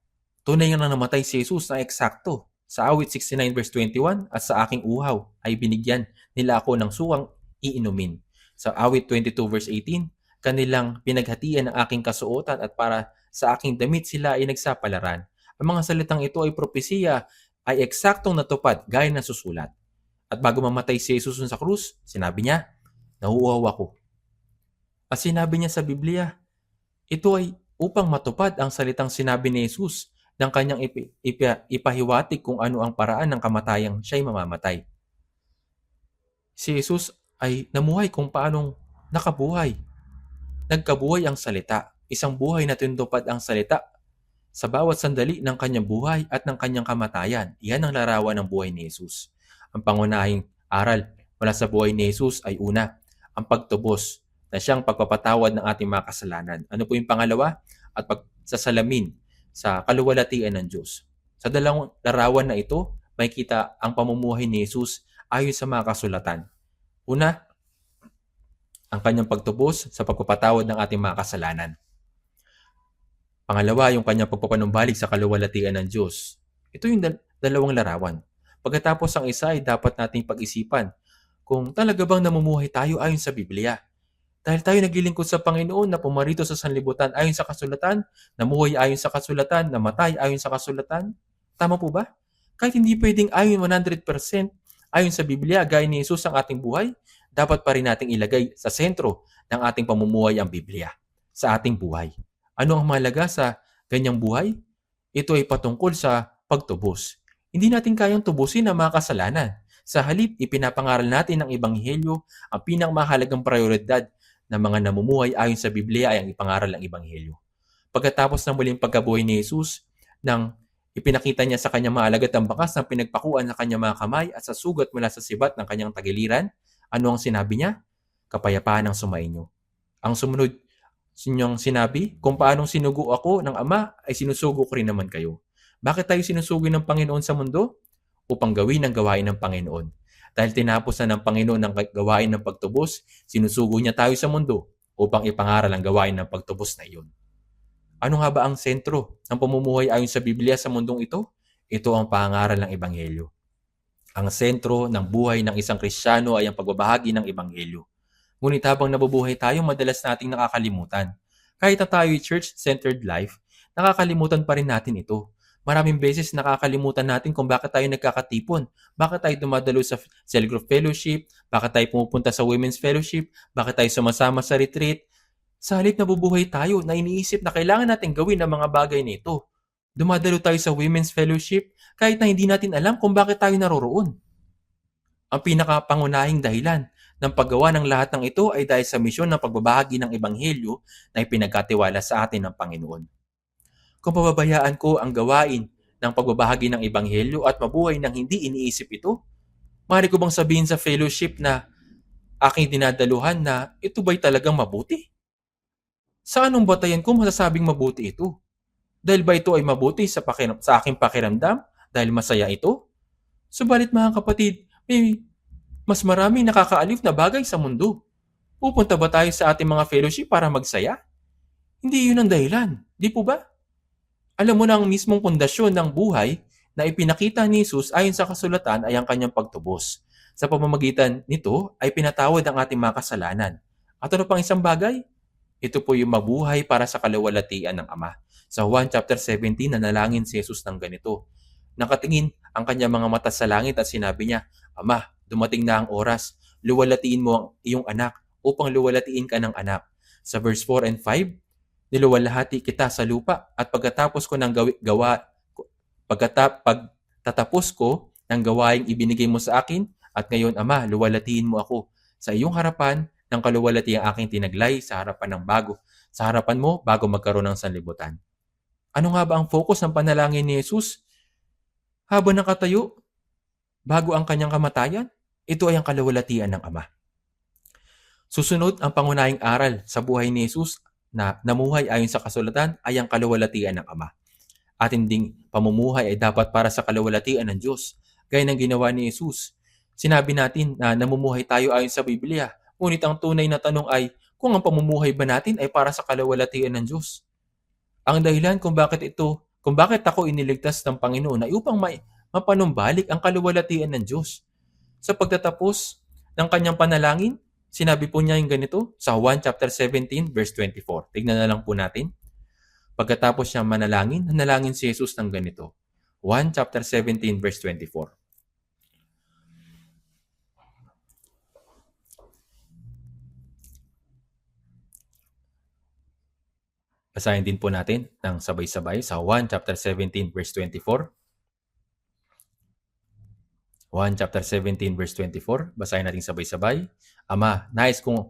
tunay nga na namatay si Jesus na eksakto. Sa awit 69 verse 21, at sa aking uhaw ay binigyan nila ako ng suwang iinumin. Sa awit 22 verse 18, kanilang pinaghatian ng aking kasuotan at para sa aking damit sila ay nagsapalaran. Ang mga salitang ito ay propesiya ay eksaktong natupad gaya ng susulat. At bago mamatay si Jesus sa krus, sinabi niya, nauuhaw ako. At sinabi niya sa Biblia, ito ay upang matupad ang salitang sinabi ni Jesus ng kanyang ipahiwatig kung ano ang paraan ng kamatayang siya'y mamamatay. Si Jesus ay namuhay kung paanong nakabuhay. Nagkabuhay ang salita, isang buhay na tinutupad ang salita sa bawat sandali ng kanyang buhay at ng kanyang kamatayan. Iyan ang larawan ng buhay ni Jesus. Ang pangunahing aral mula sa buhay ni Jesus ay una, ang pagtubos na siyang pagpapatawad ng ating mga kasalanan. Ano po yung pangalawa? At pagsasalamin sa kaluwalhatian ng Diyos. Sa dalawang larawan na ito, makikita ang pamumuhay ni Jesus ayon sa mga kasulatan. Una, ang kanyang pagtubos sa pagpapatawad ng ating mga kasalanan. Pangalawa, yung kanyang pagpapanumbalik sa kaluwalhatian ng Diyos. Ito yung dalawang larawan. Pagkatapos ang isa ay dapat nating pag-isipan kung talaga bang namumuhay tayo ayon sa Biblia. Dahil tayo naglilingkod sa Panginoon na pumarito sa sanlibutan ayon sa kasulatan, namuhay ayon sa kasulatan, namatay ayon sa kasulatan. Tama po ba? Kahit hindi pwedeng ayon 100% ayon sa Biblia gaya ni Jesus ang ating buhay, dapat pa rin nating ilagay sa sentro ng ating pamumuhay ang Biblia sa ating buhay. Ano ang mahalaga sa ganyang buhay? Ito ay patungkol sa pagtubos. Hindi natin kayang tubusin ang mga kasalanan. Sa halip, ipinapangaral natin ng Ebanghelyo, ang pinakamahalagang prioridad ng mga namumuhay ayon sa Biblia ay ang ipangaral ng Ebanghelyo. Pagkatapos ng muling pagkabuhay ni Jesus, nang ipinakita niya sa kanyang mga alagad ang bakas ng pinagpakuan sa kanyang mga kamay at sa sugat mula sa sibat ng kanyang tagiliran, ano ang sinabi niya? Kapayapaan ang sumainyo. Ang Niyang sinabi, kung paanong sinugo ako ng Ama, ay sinusugo ko rin naman kayo. Bakit tayo sinusugo ng Panginoon sa mundo? Upang gawin ang gawain ng Panginoon. Dahil tinapos na ng Panginoon ang gawain ng pagtubos, sinusugo niya tayo sa mundo upang ipangaral ang gawain ng pagtubos na iyon. Ano nga ba ang sentro ng pamumuhay ayon sa Biblia sa mundong ito? Ito ang pangaral ng Ebanghelyo. Ang sentro ng buhay ng isang Kristiyano ay ang pagbabahagi ng Ebanghelyo. Ngunit habang nabubuhay tayo, madalas nating nakakalimutan. Kahit na tayo church-centered life, nakakalimutan pa rin natin ito. Maraming beses nakakalimutan natin kung bakit tayo nagkakatipon, bakit tayo dumadalo sa cell group fellowship, bakit tayo pumupunta sa women's fellowship, bakit tayo sumasama sa retreat. Sa halip na bubuhay tayo na iniisip na kailangan natin gawin ang mga bagay nito. Dumadalo tayo sa women's fellowship kahit na hindi natin alam kung bakit tayo naroroon. Ang pinakapangunahing dahilan ng paggawa ng lahat ng ito ay dahil sa misyon ng pagbabahagi ng Ebanghelyo na ipinagkatiwala sa atin ng Panginoon. Kung pababayaan ko ang gawain ng pagbabahagi ng Ebanghelyo at mabuhay nang hindi iniisip ito, maaari ko bang sabihin sa fellowship na aking dinadaluhan na ito ba'y talagang mabuti? Sa anong batayan ko masasabing mabuti ito? Dahil ba ito ay mabuti sa aking pakiramdam? Dahil masaya ito? Subalit mga kapatid, may mas maraming nakakaalif na bagay sa mundo. Pupunta ba tayo sa ating mga fellowship para magsaya? Hindi yun ang dahilan, di po ba? Alam mo na ang mismong pundasyon ng buhay na ipinakita ni Jesus ayon sa kasulatan ay ang kanyang pagtubos. Sa pamamagitan nito ay pinatawad ang ating mga kasalanan. At ano pang isang bagay? Ito po yung mabuhay para sa kalawalatian ng Ama. Sa Juan chapter 17, nanalangin si Jesus ng ganito. Nakatingin ang kanyang mga mata sa langit at sinabi niya, Ama, dumating na ang oras. Luwalatiin mo ang iyong anak upang luwalatiin ka ng anak. Sa verse 4 and 5, niluwalhati kita sa lupa at pagtatapos ko ng pagtatapos ko ng gawaing ibinigay mo sa akin at ngayon, Ama, luwalatiin mo ako sa iyong harapan ng kaluwalhati ang aking tinaglay sa harapan mo bago magkaroon ng sanlibutan. Ano nga ba ang focus ng panalangin ni Jesus? Habang nakatayo, bago ang kanyang kamatayan, ito ay ang kaluwalhatian ng Ama. Susunod, ang pangunahing aral sa buhay ni Jesus na namuhay ayon sa kasulatan ay ang kaluwalhatian ng Ama. Ating ding pamumuhay ay dapat para sa kaluwalhatian ng Diyos, gaya ng ginawa ni Jesus. Sinabi natin na namumuhay tayo ayon sa Biblia, ngunit ang tunay na tanong ay kung ang pamumuhay ba natin ay para sa kaluwalhatian ng Diyos. Ang dahilan kung bakit ako iniligtas ng Panginoon ay upang mapanumbalik ang kaluwalhatian ng Diyos. Sa pagtatapos ng kanyang panalangin, sinabi po niya yung ganito sa Juan chapter 17 verse 24. Tignan na lang po natin. Pagkatapos niya manalangin, nanalangin si Jesus ng ganito. Juan chapter 17 verse 24. Basahin din po natin ng sabay-sabay sa Juan chapter 17 verse 24. Juan chapter 17 verse 24. Basahin natin sabay-sabay. Ama, nais kong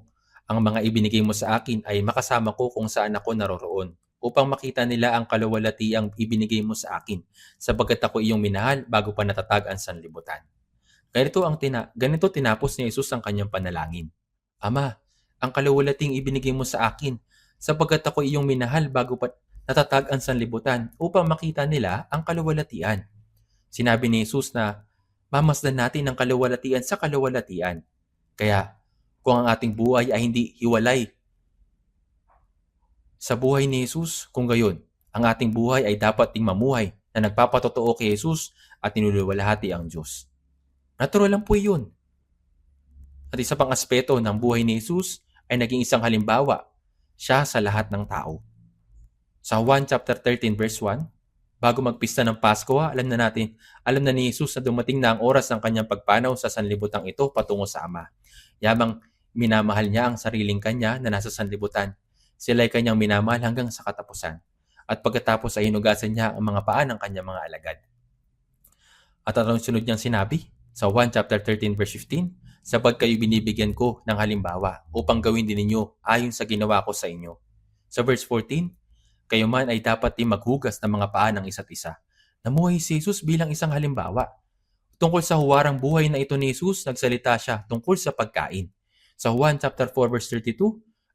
ang mga ibinigay mo sa akin ay makasama ko kung saan ako naroroon upang makita nila ang kaluwalhatiang ibinigay mo sa akin sapagkat ako iyong minahal bago pa natatag ang sanlibutan. Ganito tinapos ni Jesus ang kanyang panalangin. Ama, ang kaluwalhating ibinigay mo sa akin sapagkat ako iyong minahal bago pa natatag ang sanlibutan upang makita nila ang kaluwalhatian. Sinabi ni Jesus na mamasdan natin ang kaluwalhatian sa kaluwalhatian. Kaya kung ang ating buhay ay hindi hiwalay sa buhay ni Jesus, kung gayon, ang ating buhay ay dapat ding mamuhay na nagpapatotoo kay Jesus at niluluwalhati ang Diyos. Natural lang po yun. At isa pang aspeto ng buhay ni Jesus ay naging isang halimbawa siya sa lahat ng tao. Sa Juan chapter 13 verse 1, bago magpista ng Pasko, alam na ni Jesus na dumating na ang oras ng kanyang pagpanaw sa sanlibutang ito patungo sa Ama. Yamang minamahal niya ang sariling kanya na nasa sanlibutan, sila ay kanyang minamahal hanggang sa katapusan. At pagkatapos ay hinugasan niya ang mga paa ng kanyang mga alagad. At anong sunod niyang sinabi? Sa Juan chapter 13 verse 15, sapagkat kayo binibigyan ko ng halimbawa upang gawin din ninyo ayon sa ginawa ko sa inyo. Sa verse 14, kayo man ay dapat din maghugas ng mga paa ng isa't isa. Namuhay si Jesus bilang isang halimbawa. Tungkol sa huwarang buhay na ito ni Jesus, nagsalita siya tungkol sa pagkain. Sa Juan chapter 4 verse 32,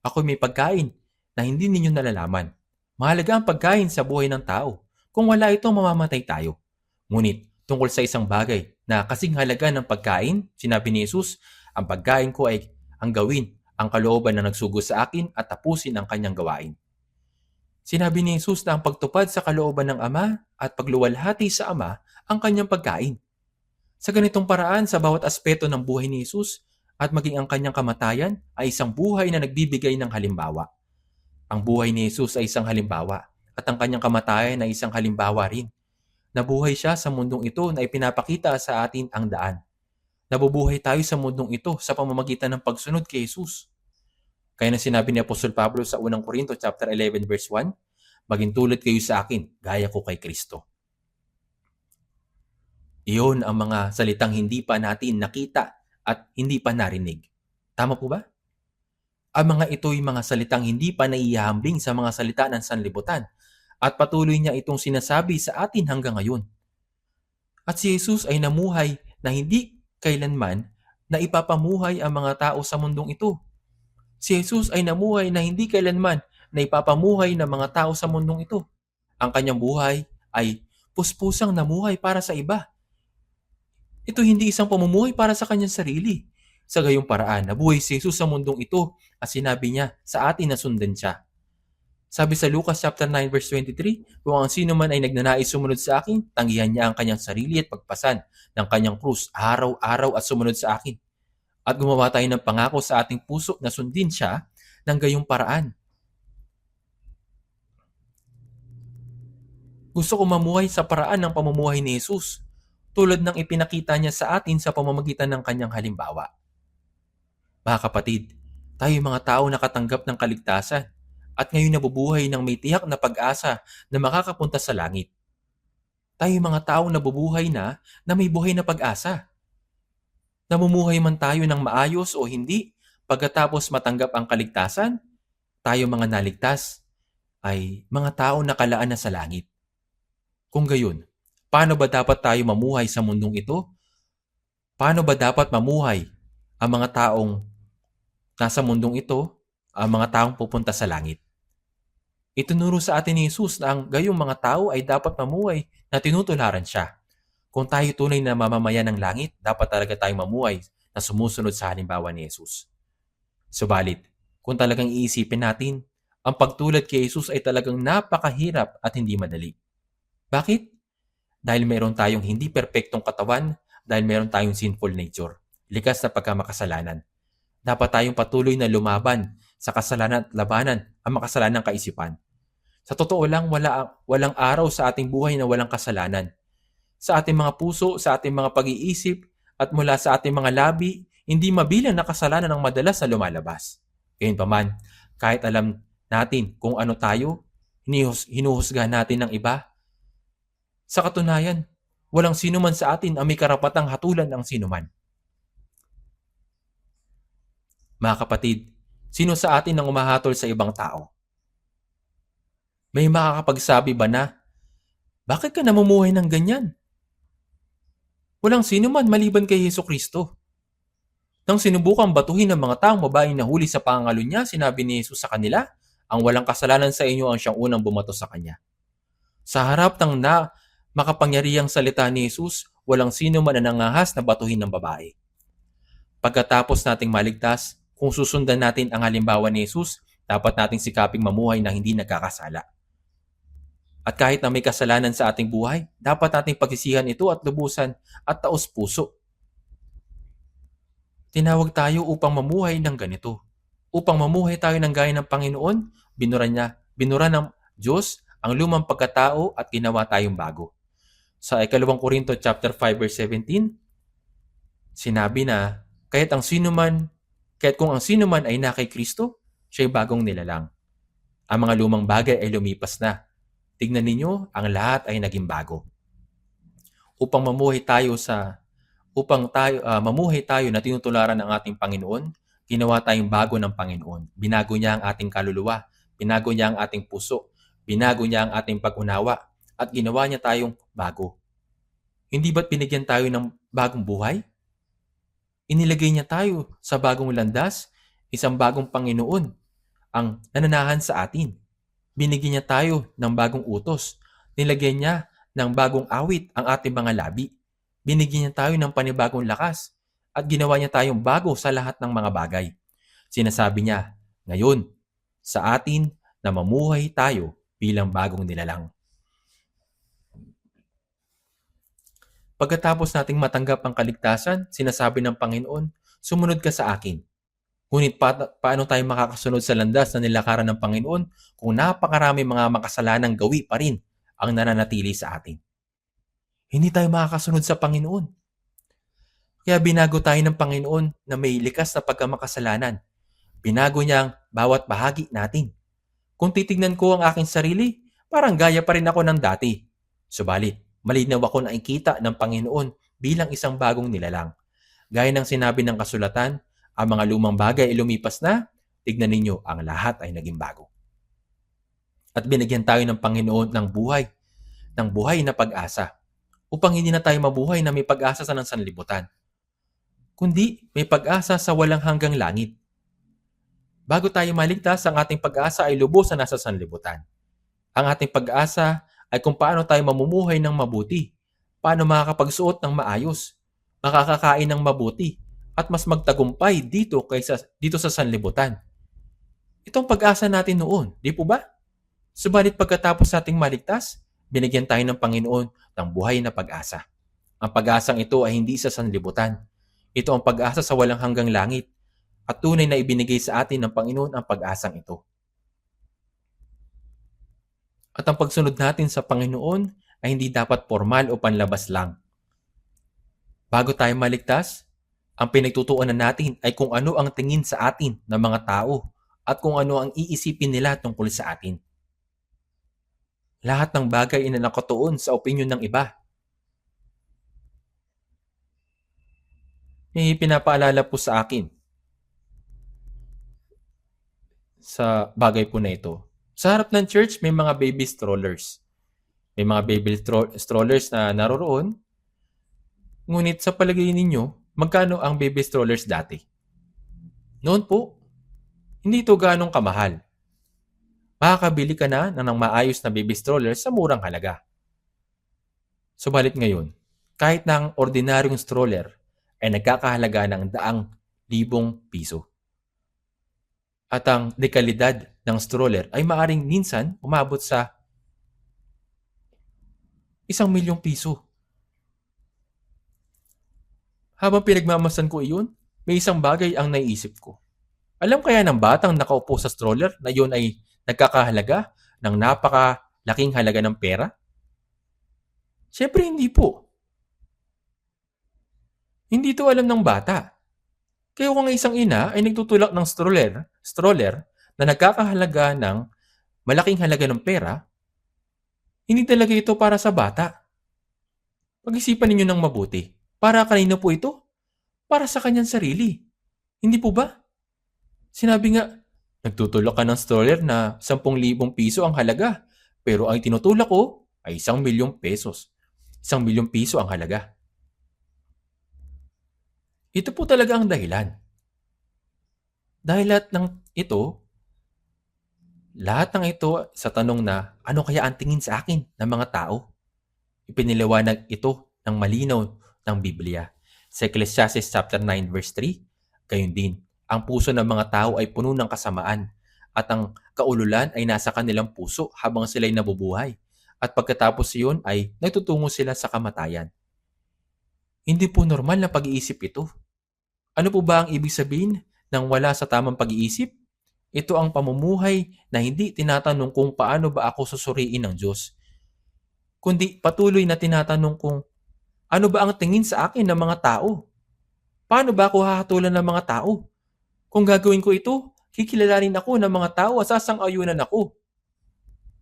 ako may pagkain na hindi ninyo nalalaman. Mahalaga ang pagkain sa buhay ng tao. Kung wala ito, mamamatay tayo. Ngunit tungkol sa isang bagay na kasing halaga ng pagkain, sinabi ni Jesus, ang pagkain ko ay ang gawin ang kalooban na nagsugo sa akin at tapusin ang kanyang gawain. Sinabi ni Jesus na ang pagtupad sa kalooban ng Ama at pagluwalhati sa Ama ang kanyang pagkain. Sa ganitong paraan, sa bawat aspeto ng buhay ni Jesus at maging ang kanyang kamatayan ay isang buhay na nagbibigay ng halimbawa. Ang buhay ni Jesus ay isang halimbawa at ang kanyang kamatayan ay isang halimbawa rin. Nabuhay siya sa mundong ito na ipinapakita sa atin ang daan. Nabubuhay tayo sa mundong ito sa pamamagitan ng pagsunod kay Jesus. Kaya na sinabi ni Apostol Pablo sa unang Korinto chapter 11 verse 1, maging tulad kayo sa akin, gaya ko kay Kristo. Iyon ang mga salitang hindi pa natin nakita at hindi pa narinig. Tama po ba? Ang mga ito'y mga salitang hindi pa naihahambing sa mga salita ng sanlibutan at patuloy niya itong sinasabi sa atin hanggang ngayon. At si Jesus ay namuhay na hindi kailanman na ipapamuhay ang mga tao sa mundong ito. Si Jesus ay namuhay na hindi kailanman na ipapamuhay ng mga tao sa mundong ito. Ang kanyang buhay ay puspusang namuhay para sa iba. Ito hindi isang pamumuhay para sa kanyang sarili. Sa gayong paraan, nabuhay si Jesus sa mundong ito at sinabi niya sa atin na sundan siya. Sabi sa Lucas chapter 9 verse 23, kung ang sino man ay nagnanais sumunod sa akin, tanggihan niya ang kanyang sarili at pagpasan ng kanyang krus araw-araw at sumunod sa akin. At gumawa tayo ng pangako sa ating puso na sundin siya ng gayong paraan. Gusto ko mamuhay sa paraan ng pamumuhay ni Jesus, tulad ng ipinakita niya sa atin sa pamamagitan ng kanyang halimbawa. Mga kapatid, tayo mga tao nakatanggap ng kaligtasan at ngayon nabubuhay ng may tiyak na pag-asa na makakapunta sa langit. Tayo mga tao nabubuhay na may buhay na pag-asa. Namumuhay man tayo ng maayos o hindi, pagkatapos matanggap ang kaligtasan, tayo mga naligtas ay mga tao nakalaan na sa langit. Kung gayon, paano ba dapat tayo mamuhay sa mundong ito? Paano ba dapat mamuhay ang mga taong nasa mundong ito, ang mga taong pupunta sa langit? Itinuro sa atin ni Jesus na ang gayong mga tao ay dapat mamuhay na tinutularan siya. Kung tayo tunay na mamamayan ng langit, dapat talaga tayong mamuhay na sumusunod sa halimbawa ni Jesus. Subalit, kung talagang iisipin natin, ang pagtulad kay Jesus ay talagang napakahirap at hindi madali. Bakit? Dahil meron tayong hindi perpektong katawan, dahil meron tayong sinful nature, likas na pagkamakasalanan. Dapat tayong patuloy na lumaban sa kasalanan at labanan ang makasalanang kaisipan. Sa totoo lang, walang araw sa ating buhay na walang kasalanan. Sa ating mga puso, sa ating mga pag-iisip, at mula sa ating mga labi, hindi mabilang na kasalanan ang madalas na lumalabas. Gayunpaman, kahit alam natin kung ano tayo, hinuhusgahan natin ng iba. Sa katunayan, walang sino man sa atin ang may karapatang hatulan ng sino man. Mga kapatid, sino sa atin ang umahatol sa ibang tao? May makakapagsabi ba na, bakit ka namumuhay ng ganyan? Walang sino man maliban kay Jesucristo. Nang sinubukang batuhin ng mga taong babaeng nahuli sa pangangalo niya, sinabi ni Jesus sa kanila, ang walang kasalanan sa inyo ang siyang unang bumato sa kanya. Sa harap ng makapangyarihang salita ni Jesus, walang sino man ang nangahas na batuhin ng babae. Pagkatapos nating maligtas, kung susundan natin ang halimbawa ni Jesus, dapat nating sikaping mamuhay na hindi nagkakasala. At kahit na may kasalanan sa ating buhay, dapat nating pagsisihan ito at lubusan at taos puso. Tinawag tayo upang mamuhay ng ganito. Upang mamuhay tayo ng gaya ng Panginoon, binura ng Diyos ang lumang pagkatao at ginawa tayong bago. Sa 2 Korinto chapter 5 verse 17, sinabi na, kahit kung ang sino man ay na kay Kristo, siya'y bagong nilalang. Ang mga lumang bagay ay lumipas na. Tignan ninyo, ang lahat ay naging bago. Upang mamuhay tayo na tinutularan ng ating Panginoon, ginawa tayong bago ng Panginoon. Binago niya ang ating kaluluwa, binago niya ang ating puso, binago niya ang ating pag-unawa, at ginawa niya tayong bago. Hindi ba't binigyan tayo ng bagong buhay? Inilagay niya tayo sa bagong landas, isang bagong Panginoon, ang nananahan sa atin. Binigyan niya tayo ng bagong utos. Nilagyan niya ng bagong awit ang ating mga labi. Binigyan niya tayo ng panibagong lakas at ginawa niya tayong bago sa lahat ng mga bagay. Sinasabi niya, ngayon, sa atin na mamuhay tayo bilang bagong nilalang. Pagkatapos nating matanggap ang kaligtasan, sinasabi ng Panginoon, sumunod ka sa akin. Ngunit paano tayo makakasunod sa landas na nilakaran ng Panginoon kung napakarami mga makasalanang gawi pa rin ang nananatili sa atin? Hindi tayo makakasunod sa Panginoon. Kaya binago tayo ng Panginoon na may likas na pagkamakasalanan. Binago niya ang bawat bahagi natin. Kung titignan ko ang aking sarili, parang gaya pa rin ako ng dati. Subalit, malinaw ako nakikita ng Panginoon bilang isang bagong nilalang. Gaya ng sinabi ng kasulatan, ang mga lumang bagay ay lumipas na, tignan ninyo, ang lahat ay naging bago. At binigyan tayo ng Panginoon ng buhay na pag-asa, upang hindi na tayo mabuhay na may pag-asa sa ng sanlibutan, kundi may pag-asa sa walang hanggang langit. Bago tayo maligtas, ang ating pag-asa ay lubos na nasa sanlibutan. Ang ating pag-asa ay kung paano tayo mamumuhay ng mabuti, paano makakapagsuot ng maayos, makakakain ng mabuti, at mas magtagumpay dito sa sanlibutan. Itong pag-asa natin noon, di po ba? Subalit pagkatapos nating maligtas, binigyan tayo ng Panginoon ng buhay na pag-asa. Ang pag-asang ito ay hindi sa sanlibutan. Ito ang pag-asa sa walang hanggang langit, at tunay na ibinigay sa atin ng Panginoon ang pag-asang ito. At ang pagsunod natin sa Panginoon ay hindi dapat formal o panlabas lang. Bago tayo maligtas, ang pinagtutuunan natin ay kung ano ang tingin sa atin ng mga tao at kung ano ang iisipin nila tungkol sa atin. Lahat ng bagay ay nakatuon sa opinyon ng iba. May pinapaalala po sa akin sa bagay po na ito. Sa harap ng church, may mga baby strollers. May mga baby strollers na naroroon. Ngunit sa palagay ninyo, magkano ang baby strollers dati? Noon po, hindi ito ganong kamahal. Makakabili ka na ng maayos na baby strollers sa murang halaga. Subalit ngayon, kahit na ang ordinaryong stroller ay nagkakahalaga ng daang libong piso. At ang dekalidad ng stroller ay maaring minsan umabot sa 1,000,000 piso. Habang pinagmamasan ko iyon, may isang bagay ang naiisip ko. Alam kaya ng batang nakaupo sa stroller na iyon ay nagkakahalaga ng napakalaking halaga ng pera? Siyempre hindi po. Hindi ito alam ng bata. Kaya kung isang ina ay nagtutulak ng stroller na nagkakahalaga ng malaking halaga ng pera, hindi talaga ito para sa bata. Pag-isipan ninyo ng mabuti. Para kanino po ito? Para sa kanyang sarili. Hindi po ba? Sinabi nga, nagtutulak ka ng stroller na 10,000 piso ang halaga, pero ang tinutulak ko ay 1,000,000 pesos. 1,000,000 piso ang halaga. Ito po talaga ang dahilan. Dahil lahat ng ito sa tanong na ano kaya ang tingin sa akin ng mga tao? Ipiniliwanag ito ng malinaw ng Biblia. Sa Ecclesiastes chapter 9 verse 3, gayon din, ang puso ng mga tao ay puno ng kasamaan at ang kaululan ay nasa kanilang puso habang sila'y nabubuhay. At pagkatapos iyon ay nagtutungo sila sa kamatayan. Hindi po normal na pag-iisip ito. Ano po ba ang ibig sabihin ng wala sa tamang pag-iisip? Ito ang pamumuhay na hindi tinatanong kung paano ba ako susuriin ng Diyos, kundi patuloy na tinatanong kung ano ba ang tingin sa akin ng mga tao? Paano ba ako hahatulan ng mga tao? Kung gagawin ko ito, kikilalanin ako ng mga tao at sasang-ayunan ako.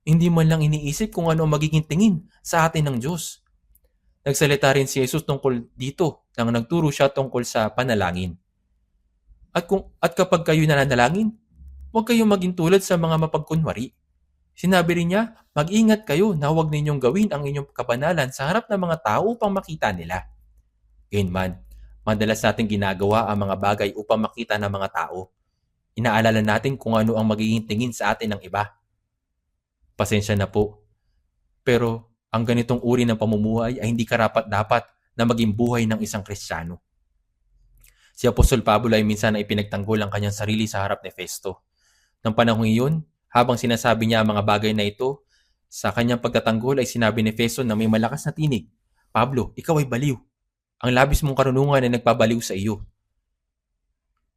Hindi man lang iniisip kung ano ang magiging tingin sa atin ng Diyos. Nagsalita rin si Jesus tungkol dito nang nagturo siya tungkol sa panalangin. At kapag kayo nananalangin, huwag kayong maging tulad sa mga mapagkunwari. Sinabi rin niya, mag-ingat kayo na huwag ninyong gawin ang inyong kabanalan sa harap ng mga tao upang makita nila. Gayunman, madalas nating ginagawa ang mga bagay upang makita ng mga tao. Inaalala natin kung ano ang magiging tingin sa atin ng iba. Pasensya na po. Pero ang ganitong uri ng pamumuhay ay hindi karapat-dapat na maging buhay ng isang Kristiyano. Si Apostol Pablo ay minsan ay pinagtanggol ang kanyang sarili sa harap ni Festo. Nang panahong iyon, habang sinasabi niya ang mga bagay na ito, sa kanyang pagtatanggol ay sinabi ni Festo na may malakas na tinig, "Pablo, ikaw ay baliw. Ang labis mong karunungan ay nagpabaliw sa iyo."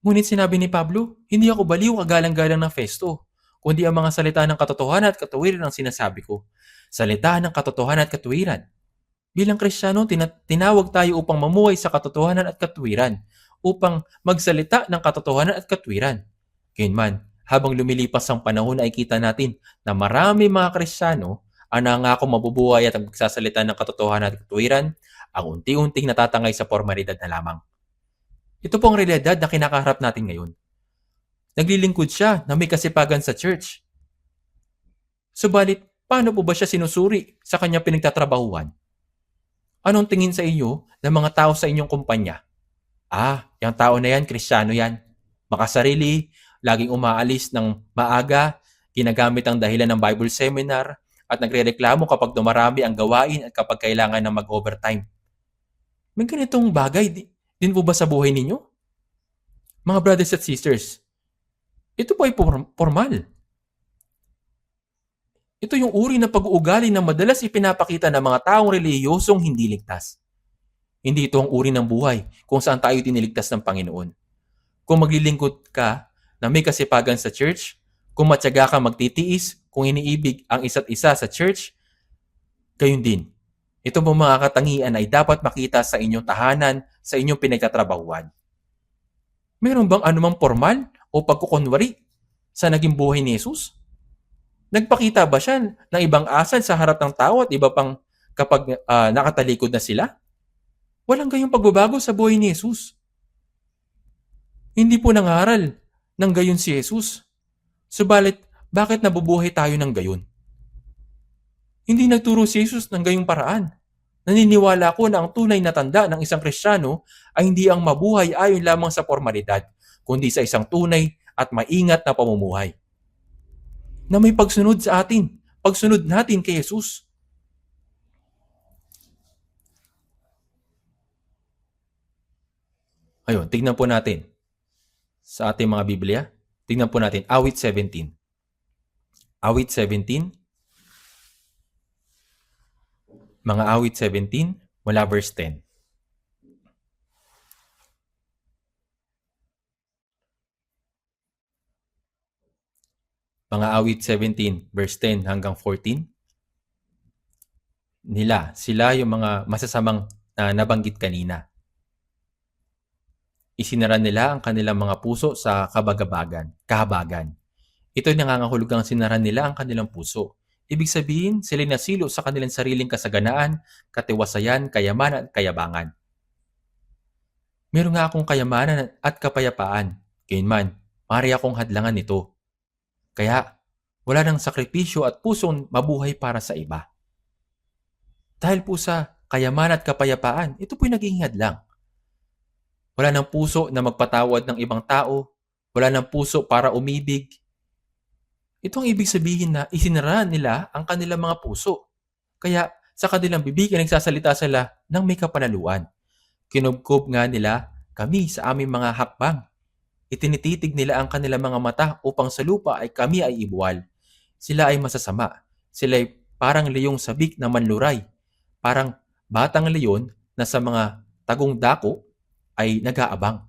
Ngunit sinabi ni Pablo, "Hindi ako baliw kagalang-galang ng Festo, kundi ang mga salita ng katotohanan at katuwiran ang sinasabi ko. Salita ng katotohanan at katuwiran." Bilang Kristiyano, tinawag tayo upang mamuhay sa katotohanan at katuwiran, upang magsalita ng katotohanan at katuwiran. Gayunman, habang lumilipas ang panahon ay kita natin na marami mga Kristiyano ang nangako mabubuhay at magsasalita ng katotohanan at katuwiran ang unti-unting natatangay sa formalidad na lamang. Ito po ang realidad na kinakaharap natin ngayon. Naglilingkod siya na may kasipagan sa church. Subalit, paano po ba siya sinusuri sa kanyang pinagtatrabahuan? Anong tingin sa inyo ng mga tao sa inyong kumpanya? Yung tao na yan, Kristiyano yan. Makasarili, laging umaalis ng maaga, ginagamit ang dahilan ng Bible seminar, at nagrereklamo kapag dumarami ang gawain at kapag kailangan ng mag-overtime. May ganitong bagay din po ba sa buhay ninyo? Mga brothers at sisters, ito po ay formal. Ito yung uri ng pag-uugali na madalas ipinapakita ng mga taong relihiyosong hindi ligtas. Hindi ito ang uri ng buhay kung saan tayo tiniligtas ng Panginoon. Kung maglilingkod ka na may kasipagan sa church, kung matyaga ka magtitiis, kung iniibig ang isa't isa sa church, gayon din. Ito pong mga katangian ay dapat makita sa inyong tahanan, sa inyong pinagtatrabahuan. Meron bang anumang formal o pagkukunwari sa naging buhay ni Jesus? Nagpakita ba siya ng ibang asal sa harap ng tao at iba pang kapag nakatalikod na sila? Walang gayong pagbabago sa buhay ni Jesus. Hindi po nangaral ng gayon si Jesus. Subalit, bakit nabubuhay tayo ng gayon? Hindi nagturo si Jesus ng gayong paraan. Naniniwala ko na ang tunay na tanda ng isang Kristiyano ay hindi ang mabuhay ayon lamang sa formalidad, kundi sa isang tunay at maingat na pamumuhay. Na may pagsunod sa atin, pagsunod natin kay Jesus. Ayun, tignan po natin sa ating mga Biblia. Tignan po natin, Awit 17. Awit 17. Mga Awit 17, mula verse 10. Mga Awit 17, verse 10 hanggang 14. Sila yung mga masasamang nabanggit kanina. Isinara nila ang kanilang mga puso sa kahabagan. Ito'y nangangahulugang sinara nila ang kanilang puso. Ibig sabihin, sila'y nasilo sa kanilang sariling kasaganaan, katiwasayan, kayamanan at kayabangan. Meron nga akong kayamanan at kapayapaan. Gayunman, maaari akong hadlangan nito. Kaya, wala nang sakripisyo at pusong mabuhay para sa iba. Dahil po sa kayamanan at kapayapaan, ito po'y naging hadlang. Wala ng puso na magpatawad ng ibang tao. Wala ng puso para umibig. Ito ang ibig sabihin na isinara nila ang kanilang mga puso. Kaya sa kanilang bibig ay nagsasalita sila ng may kapanaluan. Kinubkob nga nila kami sa aming mga hakbang. Itinititig nila ang kanilang mga mata upang sa lupa ay kami ay ibuwal. Sila ay masasama. Sila ay parang leyong sabik na manluray. Parang batang leyon na sa mga tagong dako ay nag-aabang.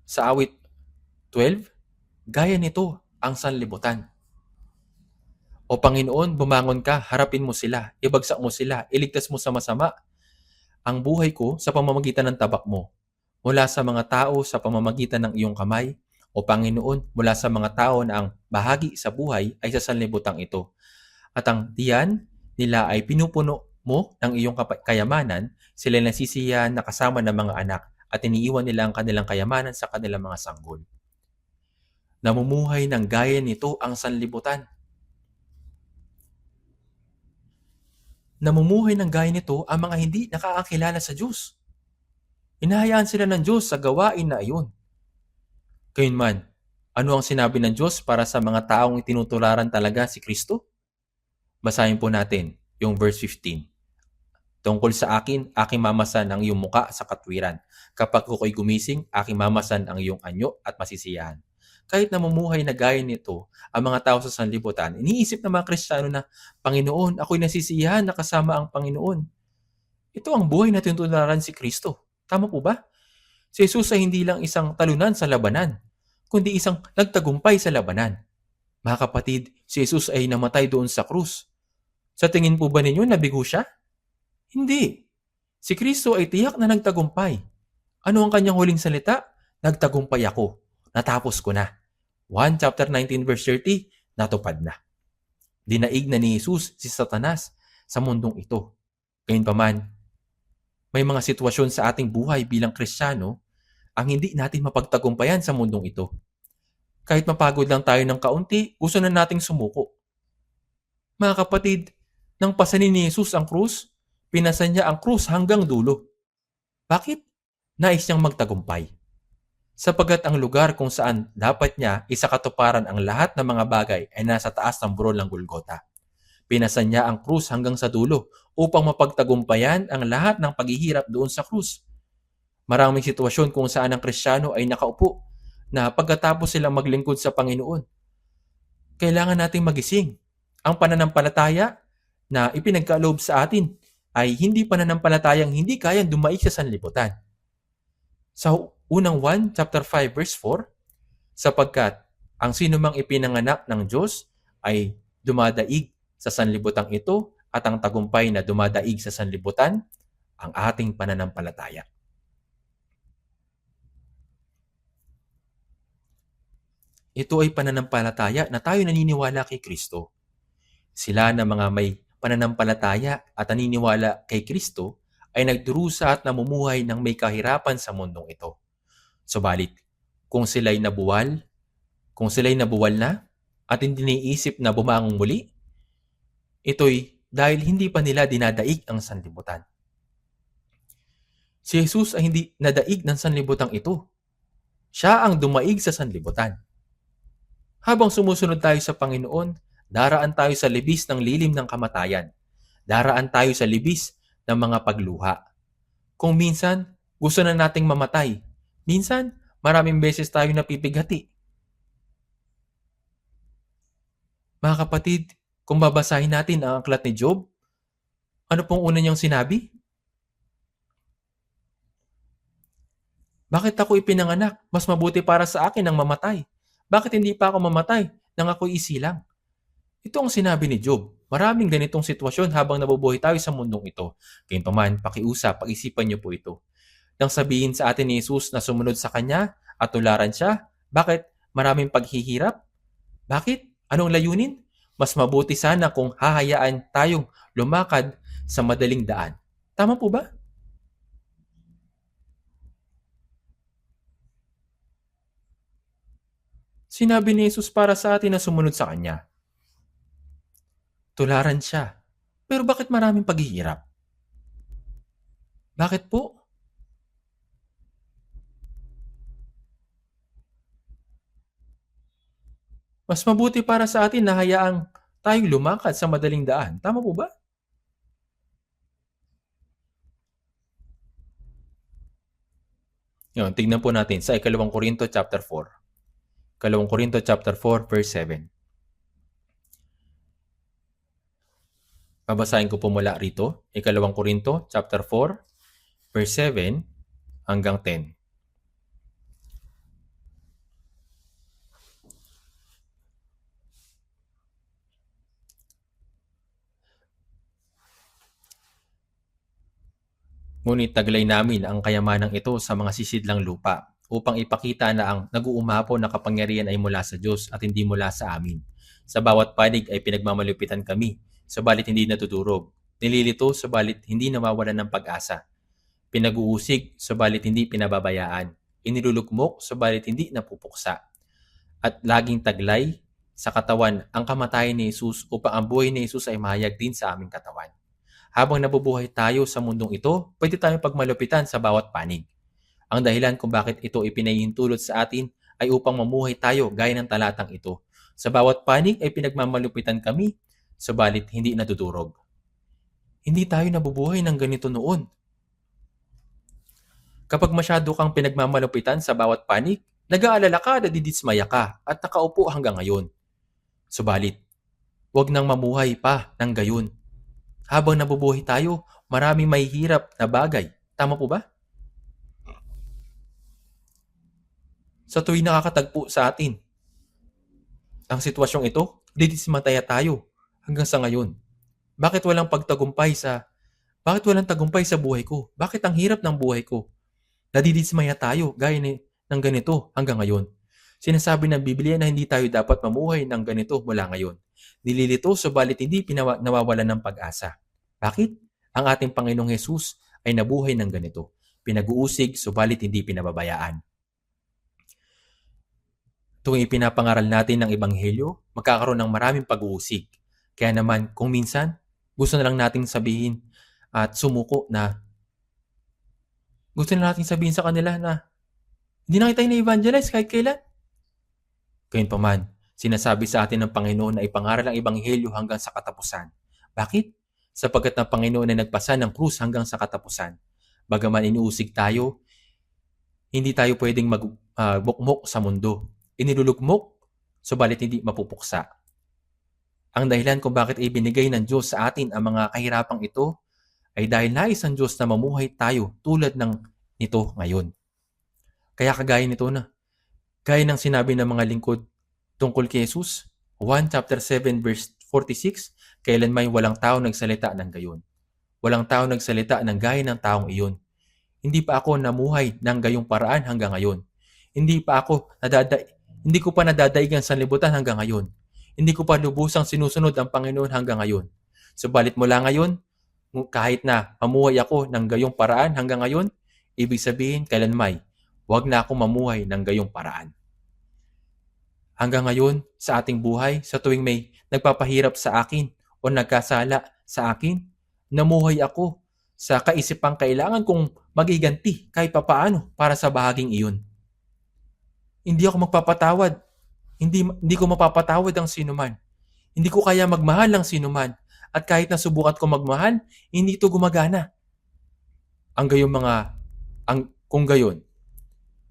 Sa awit 12, gaya nito ang sanlibutan. O Panginoon, bumangon ka, harapin mo sila, ibagsak mo sila, iligtas mo sa masama ang buhay ko sa pamamagitan ng tabak mo. Mula sa mga tao sa pamamagitan ng iyong kamay, o Panginoon, mula sa mga tao na ang bahagi sa buhay ay sa sanlibutang ito. At ang tiyan nila ay pinupuno mo ng iyong kayamanan, sila nasisiyahan na kasama ng mga anak at iniiwan nila ang kanilang kayamanan sa kanilang mga sanggol. Namumuhay ng gaya nito ang sanlibutan. Namumuhay ng gaya nito ang mga hindi nakakakilala sa Diyos. Hinahayaan sila ng Diyos sa gawain na iyon. Gayunman, ano ang sinabi ng Diyos para sa mga taong itinutularan talaga si Kristo? Basahin po natin yung verse 15. Tungkol sa akin, aking mamasan ang iyong muka sa katwiran. Kapag ako'y gumising, aking mamasan ang iyong anyo at masisiyahan. Kahit namumuhay na gaya nito ang mga tao sa sanlibutan, iniisip ng mga Kristiyano na, Panginoon, ako'y nasisiyahan na kasama ang Panginoon. Ito ang buhay na tinutularan si Kristo. Tama po ba? Si Jesus ay hindi lang isang talunan sa labanan, kundi isang nagtagumpay sa labanan. Mga kapatid, si Jesus ay namatay doon sa krus. Sa tingin po ba ninyo nabigo siya? Hindi. Si Kristo ay tiyak na nagtagumpay. Ano ang kanyang huling salita? Nagtagumpay ako. Natapos ko na. 1 chapter 19 verse 30, natupad na. Dinaig na ni Jesus si Satanas sa mundong ito. Gayunpaman, may mga sitwasyon sa ating buhay bilang Kristiyano ang hindi natin mapagtagumpayan sa mundong ito. Kahit mapagod lang tayo ng kaunti, gusto na nating sumuko. Mga kapatid, nang pasanin ni Jesus ang krus, pinasan niya ang krus hanggang dulo. Bakit? Nais niyang magtagumpay. Sapagat ang lugar kung saan dapat niya isakatuparan ang lahat ng mga bagay ay nasa taas ng burol ng Golgota. Pinasan niya ang krus hanggang sa dulo upang mapagtagumpayan ang lahat ng paghihirap doon sa krus. Maraming sitwasyon kung saan ang Kristiyano ay nakaupo na pagkatapos silang maglingkod sa Panginoon. Kailangan nating magising. Ang pananampalataya na ipinagkaloob sa atin ay hindi pananampalatayang hindi kayang dumaig sa sanlibutan. Sa unang 1, chapter 5, verse 4, sapagkat ang sinumang ipinanganak ng Diyos ay dumadaig sa sanlibutang ito at ang tagumpay na dumadaig sa sanlibutan, ang ating pananampalataya. Ito ay pananampalataya na tayo naniniwala kay Kristo. Sila na mga may pananampalataya at naniniwala kay Kristo ay nagdurusa at namumuhay ng may kahirapan sa mundong ito. Subalit, kung sila'y nabuwal na at hindi naiisip na bumangon muli, ito'y dahil hindi pa nila dinadaig ang sanlibutan. Si Jesus ay hindi nadaig ng sanlibutang ito. Siya ang dumaig sa sanlibutan. Habang sumusunod tayo sa Panginoon, daraan tayo sa libis ng lilim ng kamatayan. Daraan tayo sa libis ng mga pagluha. Kung minsan, gusto na nating mamatay. Minsan, maraming beses tayo napipighati. Mga kapatid, kung babasahin natin ang aklat ni Job, ano pong una niyang sinabi? Bakit ako ipinanganak? Mas mabuti para sa akin ang mamatay. Bakit hindi pa ako mamatay nang ako'y isilang? Ito ang sinabi ni Job. Maraming ganitong sitwasyon habang nabubuhay tayo sa mundong ito. Gayunpaman, pakiusap, pag-isipan niyo po ito. Nang sabihin sa atin ni Jesus na sumunod sa Kanya at tularan siya, bakit maraming paghihirap? Bakit? Anong layunin? Mas mabuti sana kung hahayaan tayong lumakad sa madaling daan. Tama po ba? Sinabi ni Jesus para sa atin na sumunod sa Kanya. Tularan siya. Pero bakit maraming paghihirap? Bakit po? Mas mabuti para sa atin na hayaang tayong lumakad sa madaling daan. Tama po ba? Yun, tignan po natin sa ikalawang Korinto chapter 4. Ikalawang Korinto chapter 4 verse 7. Babasahin ko po mula rito. Ikalawang Korinto chapter 4 verse 7 hanggang 10. Ngunit taglay namin ang kayamanang ito sa mga sisidlang lupa upang ipakita na ang nag-uumapaw na kapangyarihan ay mula sa Diyos at hindi mula sa amin. Sa bawat panig ay pinagmamalupitan kami, subalit hindi natudurog. Nililito, subalit hindi nawawalan ng pag-asa. Pinag-uusig, subalit hindi pinababayaan. Inilulukmok, subalit hindi napupuksa. At laging taglay sa katawan ang kamatayan ni Jesus upang ang buhay ni Jesus ay mahayag din sa aming katawan. Habang nabubuhay tayo sa mundong ito, pwede tayong pagmalupitan sa bawat panig. Ang dahilan kung bakit ito ipinahihintulot sa atin ay upang mamuhay tayo gaya ng talatang ito. Sa bawat panig ay pinagmamalupitan kami, subalit hindi nadudurog. Hindi tayo nabubuhay ng ganito noon. Kapag masyado kang pinagmamalupitan sa bawat panig, nag-aalala ka, nadidismaya ka, at nakaupo hanggang ngayon. Subalit, huwag nang mamuhay pa ng gayon. Habang nabubuhay tayo, maraming mahihirap na bagay. Tama po ba? Sa tuwing nakakatagpo sa atin ang sitwasyong ito, didismataya tayo hanggang sa ngayon. Bakit walang tagumpay sa buhay ko? Bakit ang hirap ng buhay ko? Nadidismaya tayo gaya ng ganito hanggang ngayon. Sinasabi ng Biblia na hindi tayo dapat mamuhay ng ganito mula ngayon. Nililito subalit hindi nawawalan ng pag-asa. Bakit? Ang ating Panginoong Hesus ay nabuhay ng ganito. Pinag-uusig subalit hindi pinababayaan. Tuwing ipinapangaral natin ng Ebanghelyo, magkakaroon ng maraming pag-uusig. Kaya naman, kung minsan, gusto na lang nating sabihin at sumuko na gusto na nating sabihin sa kanila na hindi na kita na-evangelize kahit kailan. Gayunpaman, sinasabi sa atin ng Panginoon na ipangaral ang Ebanghelyo hanggang sa katapusan. Bakit? Sapagkat ang Panginoon ay nagpasa ng krus hanggang sa katapusan. Bagaman inuusig tayo, hindi tayo pwedeng magbukmok sa mundo. Inilulugmok, subalit hindi mapupuksa. Ang dahilan kung bakit ibinigay ng Diyos sa atin ang mga kahirapang ito ay dahil nais ng Diyos na mamuhay tayo tulad ng nito ngayon. Kaya kagaya nito na, gaya ng sinabi ng mga lingkod tungkol kay Jesus, 1 chapter 7 verse 46, kailanman walang tao nagsalita ng gayon. Walang tao nagsalita ng gaya ng taong iyon. Hindi pa ako namuhay ng gayong paraan hanggang ngayon. Hindi ko pa nadadaig ang sanlibutan hanggang ngayon. Hindi ko pa lubusang sinusunod ang Panginoon hanggang ngayon. Subalit mula ngayon, kahit na mamuhay ako ng gayong paraan hanggang ngayon, ibig sabihin kailanmay, huwag na akong mamuhay ng gayong paraan. Hanggang ngayon, sa ating buhay, sa tuwing may nagpapahirap sa akin o nagkasala sa akin, namuhay ako sa kaisipang kailangan kong magiganti kahit papaano para sa bahaging iyon. Hindi ako magpapatawad. Hindi ko mapapatawad ang sinuman. Hindi ko kaya magmahal ang sinuman. At kahit na subukan ko magmahal, hindi ito gumagana. Kung gayon,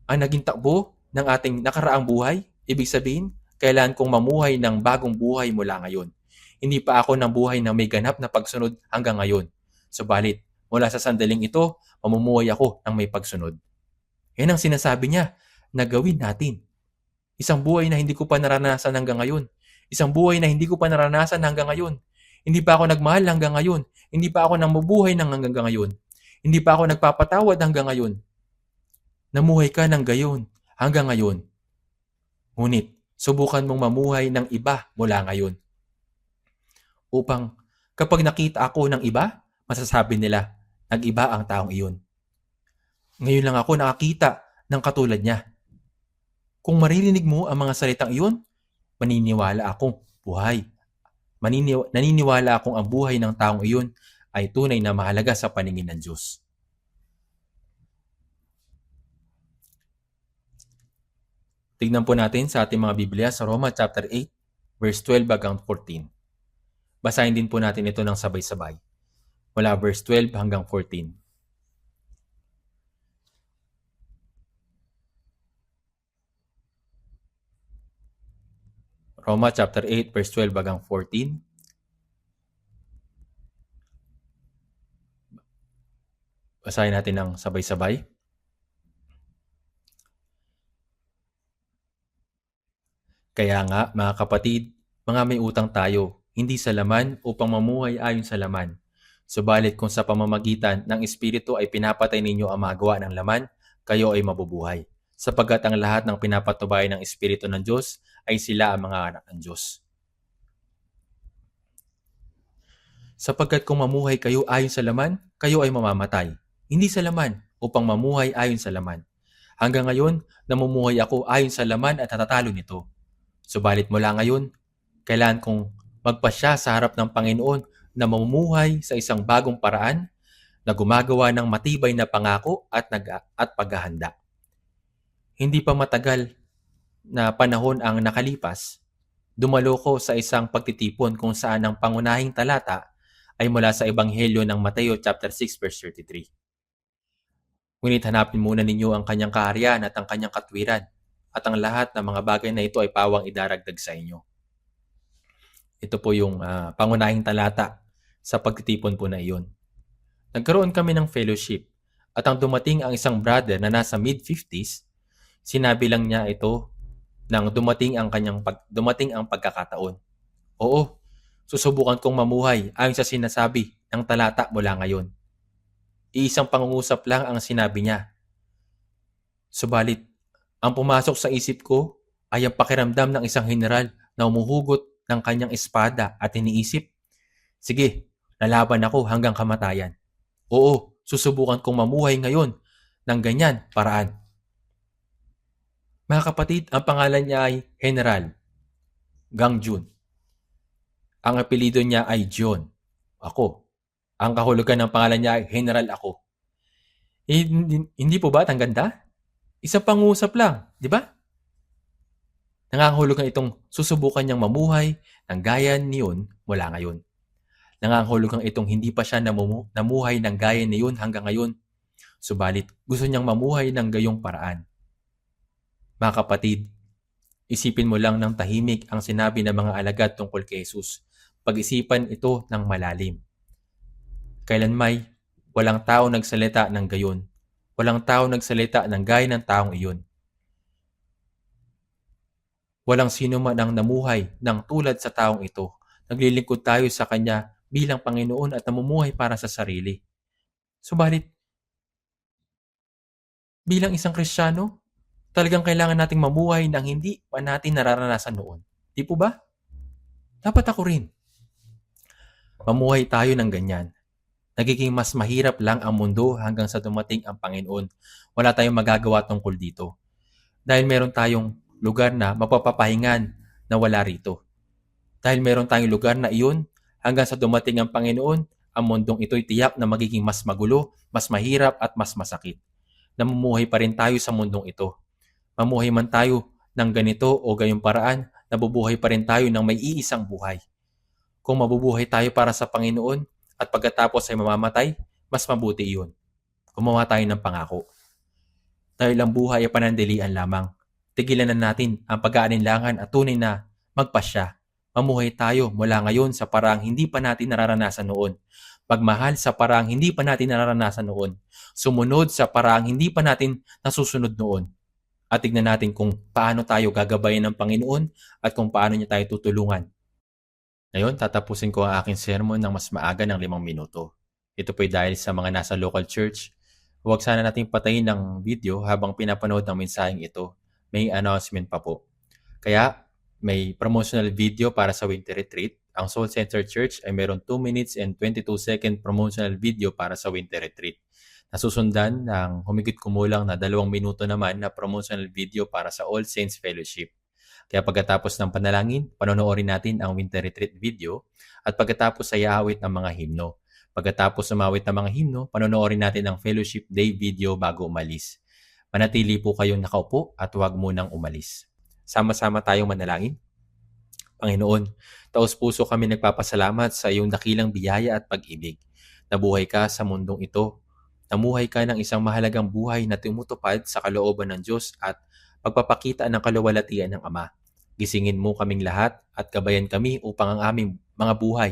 ang naging takbo ng ating nakaraang buhay, ibig sabihin, kailangan kong mamuhay ng bagong buhay mula ngayon. Hindi pa ako nabuhay ng may ganap na pagsunod hanggang ngayon. Subalit, mula sa sandaling ito, mamumuhay ako ng may pagsunod. Yan ang sinasabi niya na gawin natin. Isang buhay na hindi ko pa naranasan hanggang ngayon. Isang buhay na hindi ko pa naranasan hanggang ngayon. Hindi pa ako nagmahal hanggang ngayon. Hindi pa ako namubuhay hanggang ngayon. Hindi pa ako nagpapatawad hanggang ngayon. Namuhay ka ng gayon hanggang ngayon. Ngunit, subukan mong mamuhay ng iba mula ngayon. Upang kapag nakita ako ng iba, masasabi nila, nag-iba ang taong iyon. Ngayon lang ako nakakita ng katulad niya. Kung maririnig mo ang mga salitang iyon, naniniwala akong ang buhay ng taong iyon ay tunay na mahalaga sa paningin ng Diyos. Tignan po natin sa ating mga Biblia sa Roma chapter 8, verse 12 hanggang 14. Basahin din po natin ito ng sabay-sabay. Mula verse 12 hanggang 14. Roma chapter 8 verse 12 hanggang 14. Basahin natin ng sabay-sabay. Kaya nga, mga kapatid, mga may utang tayo, hindi sa laman upang mamuhay ayon sa laman. Subalit kung sa pamamagitan ng Espiritu ay pinapatay ninyo ang magawa ng laman, kayo ay mabubuhay. Sapagkat ang lahat ng pinapatubay ng Espiritu ng Diyos ay sila ang mga anak ng Diyos. Sapagkat kung mamuhay kayo ayon sa laman, kayo ay mamamatay. Hindi sa laman, upang mamuhay ayon sa laman. Hanggang ngayon, namumuhay ako ayon sa laman at natatalo nito. Subalit mula ngayon, kailangan kong magpasya sa harap ng Panginoon na mamumuhay sa isang bagong paraan na gumagawa ng matibay na pangako at paghahanda. Hindi pa matagal na panahon ang nakalipas, dumalo ko sa isang pagtitipon kung saan ang pangunahing talata ay mula sa Ebanghelyo ng Mateo chapter 6 verse 33. Ngunit hanapin muna ninyo ang kanyang kaharian at ang kanyang katwiran, at ang lahat ng mga bagay na ito ay pawang idaragdag sa inyo. Ito po yung pangunahing talata sa pagtitipon po na iyon. Nagkaroon kami ng fellowship at ang dumating ang isang brother na nasa mid-50s, sinabi lang niya ito nang dumating ang pagkakataon. Oo, susubukan kong mamuhay ayon sa sinasabi ng talata mula ngayon. Iisang pangungusap lang ang sinabi niya. Subalit, ang pumasok sa isip ko ay ang pakiramdam ng isang general na umuhugot ng kanyang espada at iniisip, sige, lalaban ako hanggang kamatayan. Oo, susubukan kong mamuhay ngayon ng ganyan paraan. Mga kapatid, ang pangalan niya ay General Gang Jun. Ang apelido niya ay John. Ako. Ang kahulugan ng pangalan niya ay General ako. Hindi po ba ang ganda? Isang pangusap lang, di ba? Nangangahulugan itong susubukan niyang mamuhay ng gaya niyon mula ngayon. Nangangahulugan itong hindi pa siya namuhay ng gaya niyon hanggang ngayon. Subalit, gusto niyang mamuhay ng gayong paraan. Mga kapatid, isipin mo lang ng tahimik ang sinabi ng mga alagad tungkol kay Jesus. Pag-isipan ito ng malalim. Kailanmay, walang tao nagsalita ng gayon. Walang tao nagsalita ng gaya ng taong iyon. Walang sino man ang namuhay ng tulad sa taong ito. Naglilingkod tayo sa Kanya bilang Panginoon at namumuhay para sa sarili. Subalit, bilang isang Kristiyano, talagang kailangan nating mamuhay ng hindi pa natin nararanasan noon. Di po ba? Dapat ako rin. Mamuhay tayo ng ganyan. Nagiging mas mahirap lang ang mundo hanggang sa dumating ang Panginoon. Wala tayong magagawa tungkol dito. Dahil meron tayong lugar na mapapapahingan na wala rito. Dahil meron tayong lugar na iyon, hanggang sa dumating ang Panginoon, ang mundong ito'y tiyak na magiging mas magulo, mas mahirap at mas masakit. Namumuhay pa rin tayo sa mundong ito. Mamuhay man tayo ng ganito o gayong paraan, nabubuhay pa rin tayo ng may iisang buhay. Kung mabubuhay tayo para sa Panginoon at pagkatapos ay mamamatay, mas mabuti iyon. Gumawa tayo ng pangako. Dahil ang buhay ay panandalian lamang. Tigilan na natin ang pag-aalinlangan at tunay na magpasya. Mamuhay tayo mula ngayon sa paraang hindi pa natin nararanasan noon. Pagmahal sa paraang hindi pa natin nararanasan noon. Sumunod sa paraang hindi pa natin nasusunod noon. At tignan natin kung paano tayo gagabayan ng Panginoon at kung paano niya tayo tutulungan. Ngayon, tatapusin ko ang aking sermon ng mas maaga ng 5 minuto. Ito po'y dahil sa mga nasa local church. Huwag sana nating patayin ng video habang pinapanood ng mensaheng ito. May announcement pa po. Kaya, may promotional video para sa winter retreat. Ang Soul Center Church ay meron 2 minutes and 22 second promotional video para sa winter retreat. Nasusundan ng humigit kumulang na 2 minuto naman na promotional video para sa All Saints Fellowship. Kaya pagkatapos ng panalangin, panonoorin natin ang winter retreat video at pagkatapos ay aawit ng mga himno. Pagkatapos umawit ng mga himno, panonoorin natin ang Fellowship Day video bago umalis. Manatili po kayong nakaupo at huwag munang umalis. Sama-sama tayong manalangin. Panginoon, taos puso kami nagpapasalamat sa iyong dakilang biyaya at pag-ibig. Nabuhay ka sa mundong ito. Namuhay ka ng isang mahalagang buhay na tumutupad sa kalooban ng Diyos at pagpapakita ng kaluwalhatian ng Ama. Gisingin mo kaming lahat at gabayan kami upang ang aming mga buhay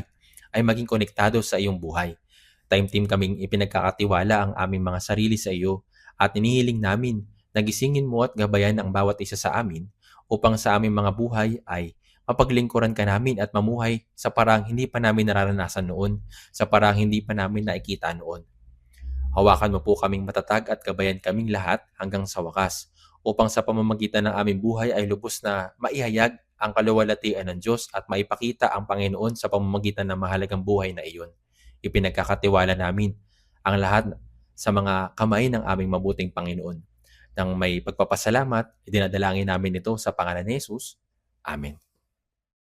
ay maging konektado sa iyong buhay. Time-team kaming ipinagkakatiwala ang aming mga sarili sa iyo at inihiling namin na gisingin mo at gabayan ang bawat isa sa amin upang sa aming mga buhay ay mapaglingkuran ka namin at mamuhay sa parang hindi pa namin nararanasan noon, sa parang hindi pa namin nakikita noon. Hawakan mo po kaming matatag at gabayan kaming lahat hanggang sa wakas upang sa pamamagitan ng aming buhay ay lubos na maihayag ang kaluwalhatian ng Diyos at maipakita ang Panginoon sa pamamagitan ng mahalagang buhay na iyon. Ipinagkakatiwala namin ang lahat sa mga kamay ng aming mabuting Panginoon. Nang may pagpapasalamat, idinadalangin namin ito sa pangalan ni Jesus. Amen.